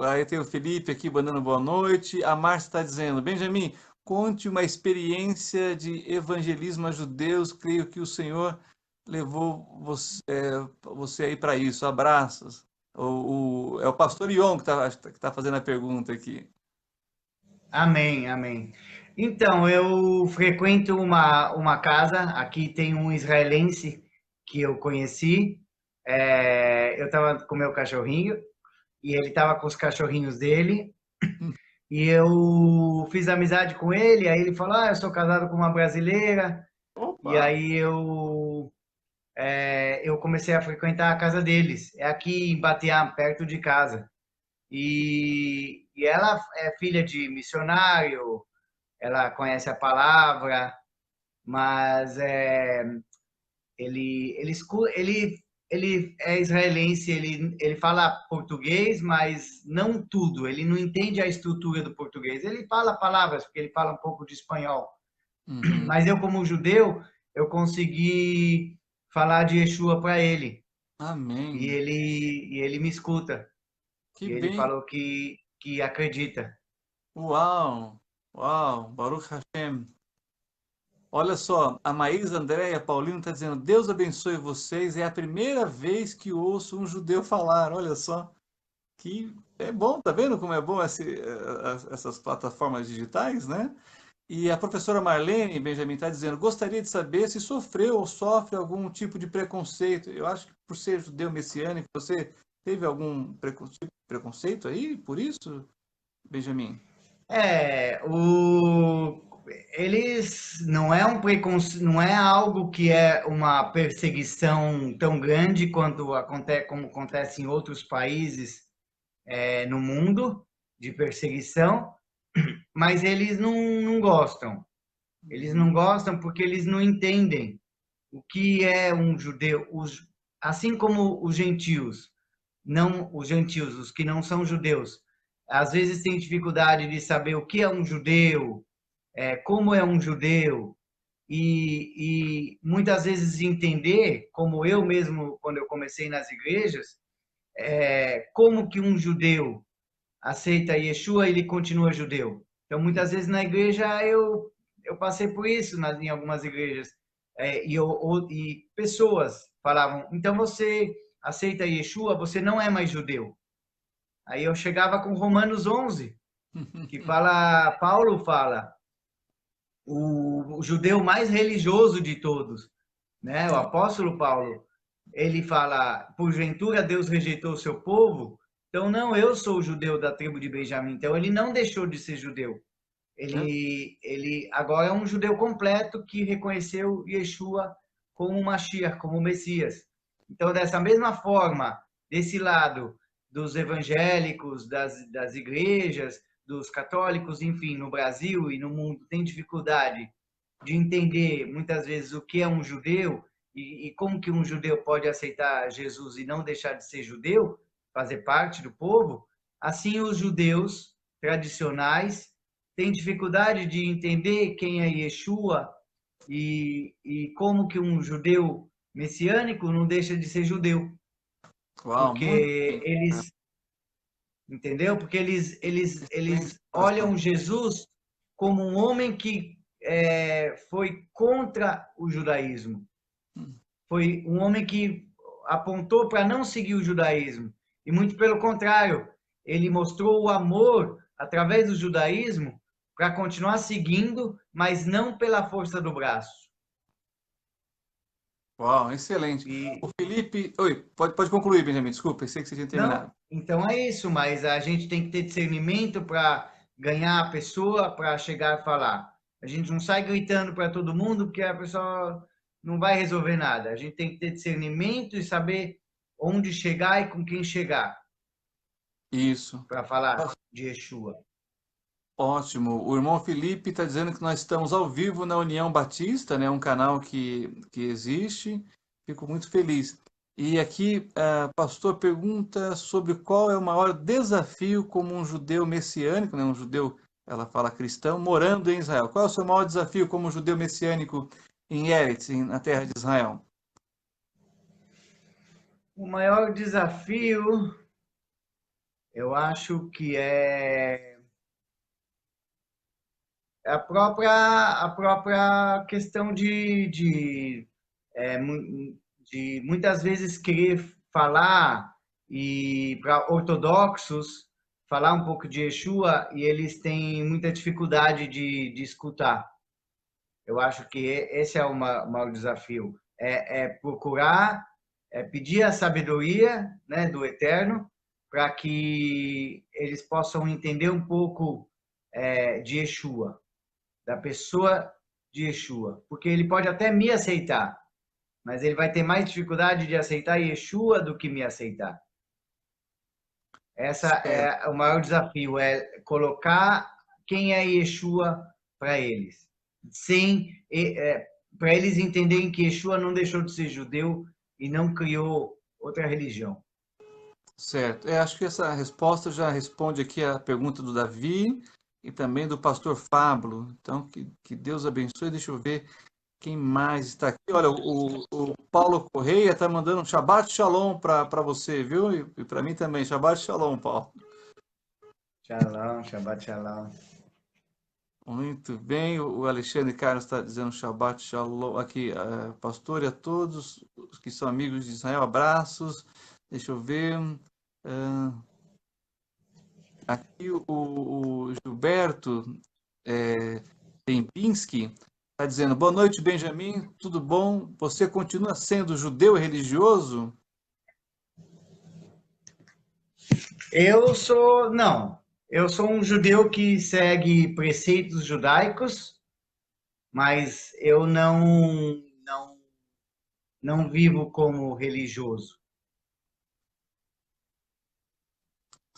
Aí tem o Felipe aqui mandando boa noite. A Márcia está dizendo: Benjamin, conte uma experiência de evangelismo a judeus. Creio que o Senhor levou você aí para isso. Abraços. É o pastor Ion que tá fazendo a pergunta aqui. Amém, amém. Então, eu frequento uma casa, aqui tem um israelense que eu conheci. Eu estava com meu cachorrinho e ele estava com os cachorrinhos dele. E eu fiz amizade com ele, aí ele falou: eu sou casado com uma brasileira. E Opa! aí eu comecei a frequentar a casa deles. É aqui em Batiá, perto de casa. E ela é filha de missionário, ela conhece a palavra, mas ele é israelense, ele fala português, mas não tudo, ele não entende a estrutura do português. Ele fala palavras, porque ele fala um pouco de espanhol. Uhum. Mas eu, como judeu, eu consegui falar de Yeshua para ele. E Amém. ele me escuta. Que E ele bem. falou que acredita. Uau! Uau! Baruch Hashem. Olha só, a Maísa Andréia Paulino está dizendo: Deus abençoe vocês. É a primeira vez que ouço um judeu falar. Olha só, que é bom, tá vendo como é bom essas plataformas digitais, né? E a professora Marlene Benjamin está dizendo: gostaria de saber se sofreu ou sofre algum tipo de preconceito. Eu acho que por ser judeu messiânico, você teve algum tipo de preconceito aí por isso, Benjamin? Eles não é um preconceito, não é algo que é uma perseguição tão grande quanto acontece, como acontece em outros países no mundo de perseguição, mas eles não gostam. Eles Uhum. não gostam porque eles não entendem o que é um judeu, assim como os gentios, não os gentios, os que não são judeus, às vezes têm dificuldade de saber o que é um judeu, como é um judeu, e muitas vezes entender, como eu mesmo, quando eu comecei nas igrejas, como que um judeu aceita Yeshua e ele continua judeu. Então, muitas vezes na igreja eu passei por isso em algumas igrejas. E pessoas falavam, então você aceita Yeshua, você não é mais judeu. Aí eu chegava com Romanos 11, que fala, Paulo fala, o judeu mais religioso de todos, né? O apóstolo Paulo, ele fala, porventura Deus rejeitou o seu povo? Então, não, eu sou judeu da tribo de Benjamim. Então, ele não deixou de ser judeu. Ele agora é um judeu completo que reconheceu Yeshua como Mashiach, como Messias. Então, dessa mesma forma, desse lado dos evangélicos, das igrejas, dos católicos, enfim, no Brasil e no mundo, tem dificuldade de entender muitas vezes o que é um judeu e como que um judeu pode aceitar Jesus e não deixar de ser judeu, fazer parte do povo, assim os judeus tradicionais têm dificuldade de entender quem é Yeshua e como que um judeu messiânico não deixa de ser judeu, Uau, porque muito bem. eles, entendeu? Porque eles Excelente olham explicação. Jesus como um homem que foi contra o judaísmo. Foi um homem que apontou para não seguir o judaísmo. E muito pelo contrário, ele mostrou o amor através do judaísmo para continuar seguindo, mas não pela força do braço. Uau, excelente. O Felipe... Oi, pode concluir, Benjamin, desculpa, pensei que você tinha terminado. Não, então é isso, mas a gente tem que ter discernimento para ganhar a pessoa, para chegar a falar. A gente não sai gritando para todo mundo, porque a pessoa não vai resolver nada. A gente tem que ter discernimento e saber onde chegar e com quem chegar. Isso. Para falar de Yeshua. Ótimo. O irmão Felipe está dizendo que nós estamos ao vivo na União Batista, né? Um canal que existe. Fico muito feliz. E aqui, a pastor pergunta sobre qual é o maior desafio como um judeu messiânico, né? Um judeu, ela fala cristão, morando em Israel. Qual é o seu maior desafio como judeu messiânico em Eretz, na terra de Israel? O maior desafio, eu acho que é a própria questão de muitas vezes querer falar e para ortodoxos falar um pouco de Yeshua e eles têm muita dificuldade de escutar. Eu acho que esse é o maior desafio, procurar, pedir a sabedoria, né, do Eterno para que eles possam entender um pouco de Yeshua, da pessoa de Yeshua, porque ele pode até me aceitar, mas ele vai ter mais dificuldade de aceitar Yeshua do que me aceitar. Essa é o maior desafio, é colocar quem é Yeshua para eles, para eles entenderem que Yeshua não deixou de ser judeu e não criou outra religião. Certo. Acho que essa resposta já responde aqui a pergunta do Davi e também do pastor Fábio. Então, que Deus abençoe. Deixa eu ver quem mais está aqui. Olha, o Paulo Correia está mandando um Shabbat Shalom para você, viu? E para mim também. Shabbat Shalom, Paulo. Shalom, Shabbat Shalom. Muito bem. O Alexandre Carlos está dizendo Shabbat Shalom aqui, pastor, e a todos os que são amigos de Israel. Abraços. Deixa eu ver. Aqui o Gilberto Tempinski está dizendo, boa noite, Benjamin, tudo bom? Você continua sendo judeu religioso? Eu sou um judeu que segue preceitos judaicos, mas eu não vivo como religioso.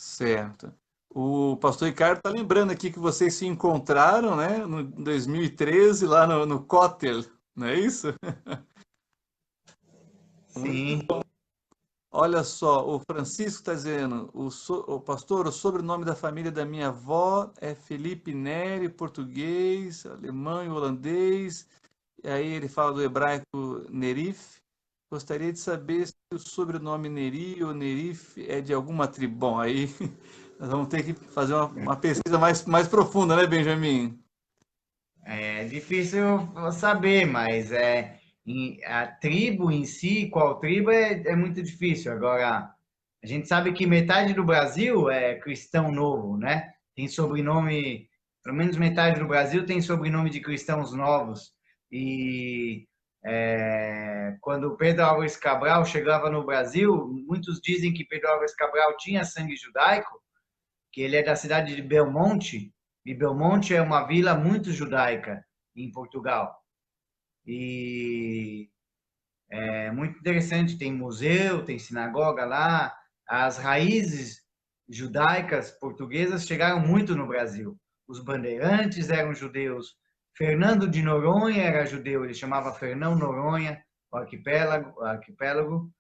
Certo. O pastor Ricardo está lembrando aqui que vocês se encontraram, né, no 2013, lá no Kotel, não é isso? Sim. Olha só, o Francisco está dizendo, o pastor, o sobrenome da família da minha avó é Felipe Neri, português, alemão e holandês. E aí ele fala do hebraico Nerif. Gostaria de saber se o sobrenome Neri ou Nerif é de alguma tribo. Bom, aí nós vamos ter que fazer uma pesquisa mais profunda, né, Benjamin? É difícil saber, mas a tribo em si, qual tribo, é muito difícil. Agora, a gente sabe que metade do Brasil é cristão novo, né? Tem sobrenome, pelo menos metade do Brasil tem sobrenome de cristãos novos. E quando Pedro Álvares Cabral chegava no Brasil, muitos dizem que Pedro Álvares Cabral tinha sangue judaico, que ele é da cidade de Belmonte, e Belmonte é uma vila muito judaica em Portugal. E é muito interessante, tem museu, tem sinagoga lá. As raízes judaicas portuguesas chegaram muito no Brasil. Os bandeirantes eram judeus. Fernando de Noronha era judeu, ele chamava Fernão Noronha, o arquipélago.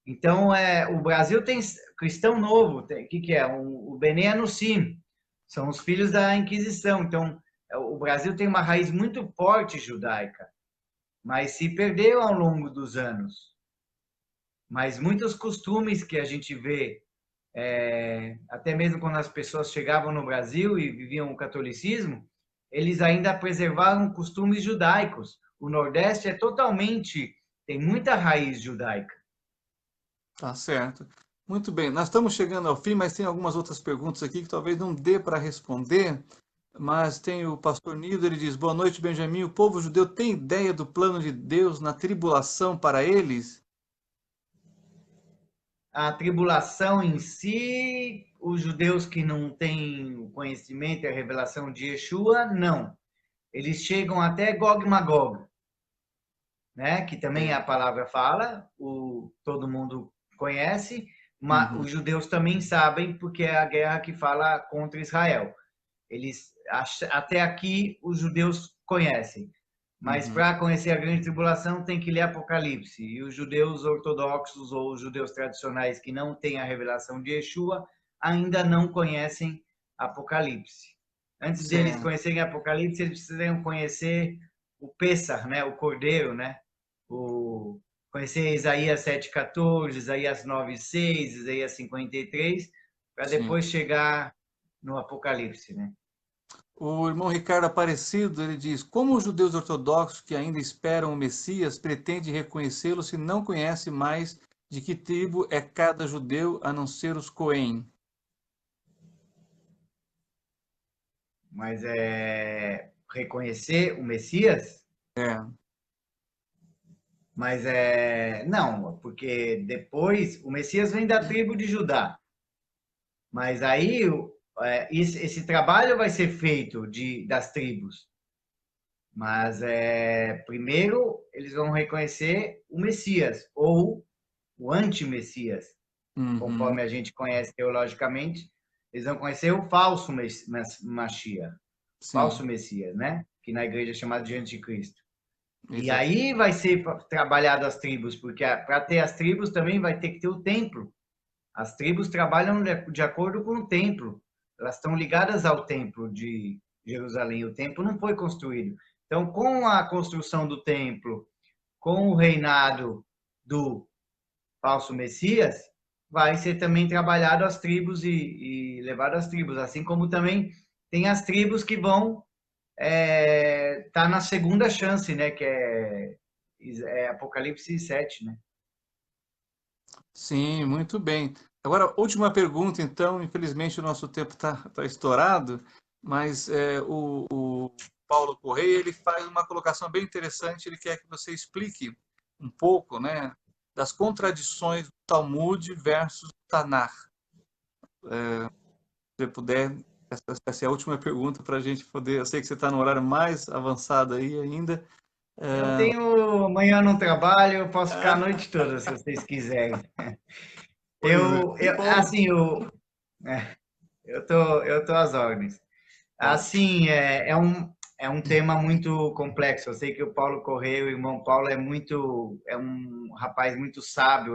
Então, o Brasil tem cristão novo, o que é? O Bene Anussim, são os filhos da Inquisição. Então, o Brasil tem uma raiz muito forte judaica, mas se perdeu ao longo dos anos. Mas muitos costumes que a gente vê, até mesmo quando as pessoas chegavam no Brasil e viviam o catolicismo, eles ainda preservaram costumes judaicos. O Nordeste é totalmente, tem muita raiz judaica. Tá certo. Muito bem, nós estamos chegando ao fim, mas tem algumas outras perguntas aqui que talvez não dê para responder. Mas tem o pastor Nido, ele diz: Boa noite, Benjamin. O povo judeu tem ideia do plano de Deus na tribulação para eles? A tribulação em si, os judeus que não têm o conhecimento e a revelação de Yeshua, não. Eles chegam até Gog e Magog, né? Que também a palavra fala, todo mundo conhece, mas Uhum. os judeus também sabem, porque é a guerra que fala contra Israel. Eles até aqui os judeus conhecem, mas Uhum. para conhecer a grande tribulação tem que ler Apocalipse. E os judeus ortodoxos ou os judeus tradicionais que não têm a revelação de Yeshua ainda não conhecem Apocalipse. Antes deles Certo. conhecerem Apocalipse, eles precisam conhecer o Pêssar, né, o Cordeiro, né? Conhecer Isaías 7,14, Isaías 9,6, Isaías 53, para Sim. depois chegar no Apocalipse, né? O irmão Ricardo Aparecido, ele diz: Como os judeus ortodoxos que ainda esperam o Messias pretendem reconhecê-lo se não conhece mais de que tribo é cada judeu a não ser os Cohen? Mas é reconhecer o Messias, É. mas não, porque depois o Messias vem da tribo de Judá. Mas aí esse trabalho vai ser feito das tribos. Mas primeiro eles vão reconhecer o Messias ou o anti-Messias, Uhum. conforme a gente conhece teologicamente. Eles vão conhecer o falso Mashiach, Sim. falso Messias, né? Que na igreja é chamado de anticristo. E Exato. aí vai ser trabalhado as tribos, porque para ter as tribos também vai ter que ter o templo. As tribos trabalham de acordo com o templo. Elas estão ligadas ao templo de Jerusalém. O templo não foi construído. Então, com a construção do templo, com o reinado do falso Messias, vai ser também trabalhado as tribos e levado às tribos. Assim como também tem as tribos que vão tá na segunda chance, né? Que é Apocalipse 7, né? Sim, muito bem. Agora, última pergunta, então. Infelizmente, o nosso tempo está estourado, mas o Paulo Correia ele faz uma colocação bem interessante. Ele quer que você explique um pouco, né, das contradições do Talmud versus o Tanar. Se você puder, essa é a última pergunta para a gente poder. Eu sei que você está no horário mais avançado aí ainda. Eu tenho amanhã no trabalho, eu posso ficar a Ah, noite toda, se vocês quiserem. pois é. Que bom. Assim, é, eu tô às ordens. Ótimo. Assim, é um tema muito complexo. Eu sei que o Paulo Correia, o irmão Paulo, é um rapaz muito sábio,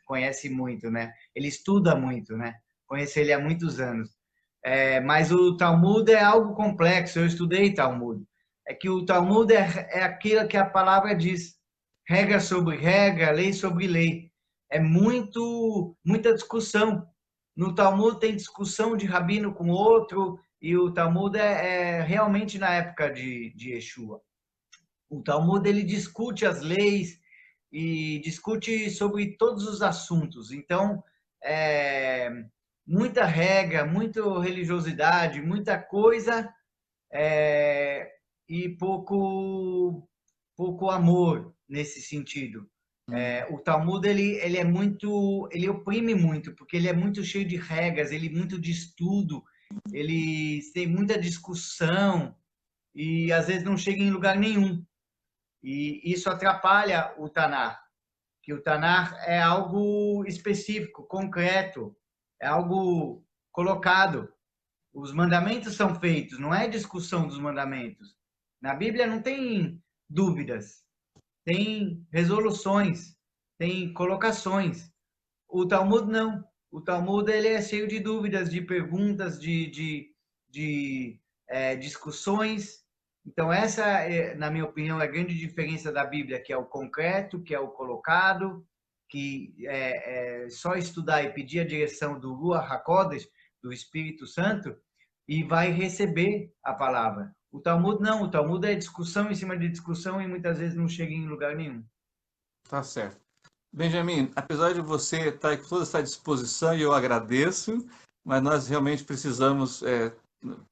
conhece muito, né? Ele estuda muito, né? Conheço ele há muitos anos. Mas o Talmud é algo complexo. Eu estudei Talmud. É que o Talmud é aquilo que a palavra diz, regra sobre regra, lei sobre lei. É muita discussão. No Talmud tem discussão de rabino com outro, e o Talmud é realmente na época de Yeshua. O Talmud ele discute as leis e discute sobre todos os assuntos. Então, é, muita regra, muita religiosidade, muita coisa e pouco amor nesse sentido. O Talmud ele é muito, ele oprime muito, porque ele é muito cheio de regras, ele é muito de estudo, ele tem muita discussão e às vezes não chega em lugar nenhum. E isso atrapalha o Tanar, que o Tanar é algo específico, concreto, é algo colocado. Os mandamentos são feitos, não é discussão dos mandamentos. Na Bíblia não tem dúvidas, tem resoluções, tem colocações. O Talmud não. O Talmud ele é cheio de dúvidas, de perguntas, de discussões. Então essa, na minha opinião, é a grande diferença da Bíblia, que é o concreto, que é o colocado, que é só estudar e pedir a direção do Ruach HaKodesh, do Espírito Santo, e vai receber a palavra. O Talmud não, o Talmud é discussão em cima de discussão e muitas vezes não chega em lugar nenhum. Tá certo. Benjamin, apesar de você estar com toda essa disposição, e eu agradeço, mas nós realmente precisamos,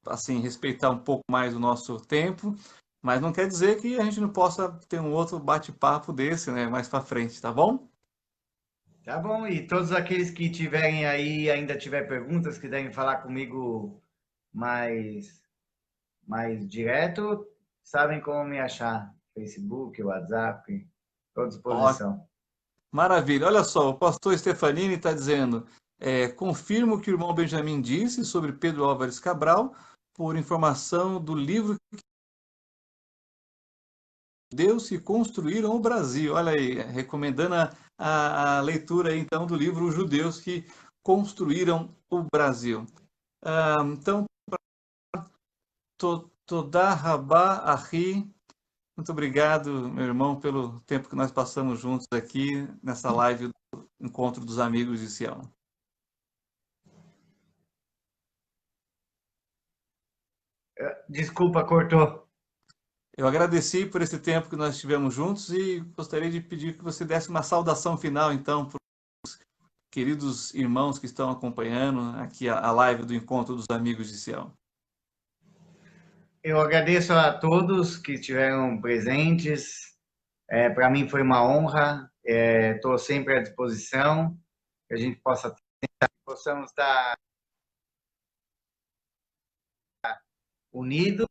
assim, respeitar um pouco mais o nosso tempo, mas não quer dizer que a gente não possa ter um outro bate-papo desse, né, mais para frente, tá bom? Tá bom, e todos aqueles que tiverem aí, ainda tiver perguntas, quiserem falar comigo mais, mais direto, sabem como me achar. Facebook, WhatsApp, estou à Ó, disposição. maravilha. Olha só, o pastor Stefanini está dizendo, confirmo o que o irmão Benjamin disse sobre Pedro Álvares Cabral, por informação do livro Deus que construíram o Brasil. Olha aí, recomendando a leitura aí, então do livro Os Judeus que construíram o Brasil. Então, Todá Rabá Ahi, muito obrigado, meu irmão, pelo tempo que nós passamos juntos aqui nessa live do Encontro dos Amigos de Sião. Desculpa, cortou. Eu agradeci por esse tempo que nós estivemos juntos e gostaria de pedir que você desse uma saudação final, então, para os queridos irmãos que estão acompanhando aqui a live do Encontro dos Amigos de Sião. Eu agradeço a todos que estiveram presentes. Para mim foi uma honra. Estou sempre à disposição. Que a gente possamos estar unidos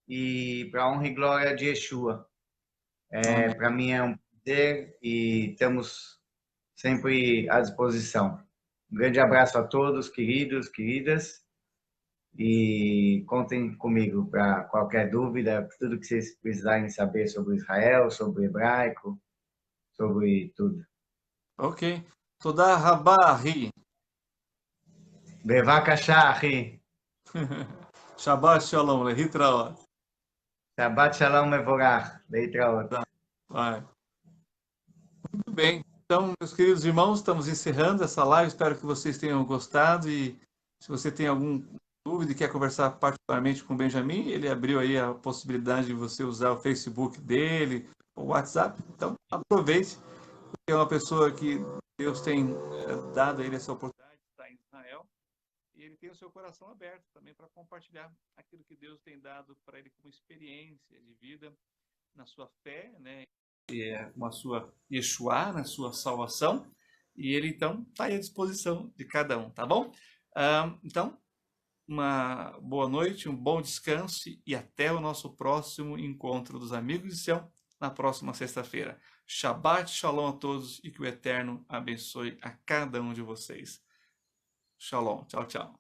e para a honra e glória de Yeshua. Amém. Para mim é um prazer e estamos sempre à disposição. Um grande abraço a todos, queridos, queridas, e contem comigo para qualquer dúvida, tudo que vocês precisarem saber sobre Israel, sobre o hebraico, sobre tudo. Ok. Todá Rabá Ahi. Bevakashá, Ahi. Shabbat Shalom, Lehitraot. Shabbat Shalom Mevorach. Leitraot. Vai. Muito bem. Então, meus queridos irmãos, estamos encerrando essa live. Espero que vocês tenham gostado e se você tem alguma dúvida e quer conversar particularmente com o Benjamin, ele abriu aí a possibilidade de você usar o Facebook dele, o WhatsApp. Então, aproveite, porque é uma pessoa que Deus tem dado a ele essa oportunidade de estar em Israel e ele tem o seu coração aberto também para compartilhar aquilo que Deus tem dado para ele como experiência de vida na sua fé, né? Com a sua Yeshua, na sua salvação, e ele então está à disposição de cada um, tá bom? Então, uma boa noite, um bom descanso e até o nosso próximo encontro dos Amigos de Sião na próxima sexta-feira. Shabbat Shalom a todos e que o Eterno abençoe a cada um de vocês. Shalom, tchau, tchau.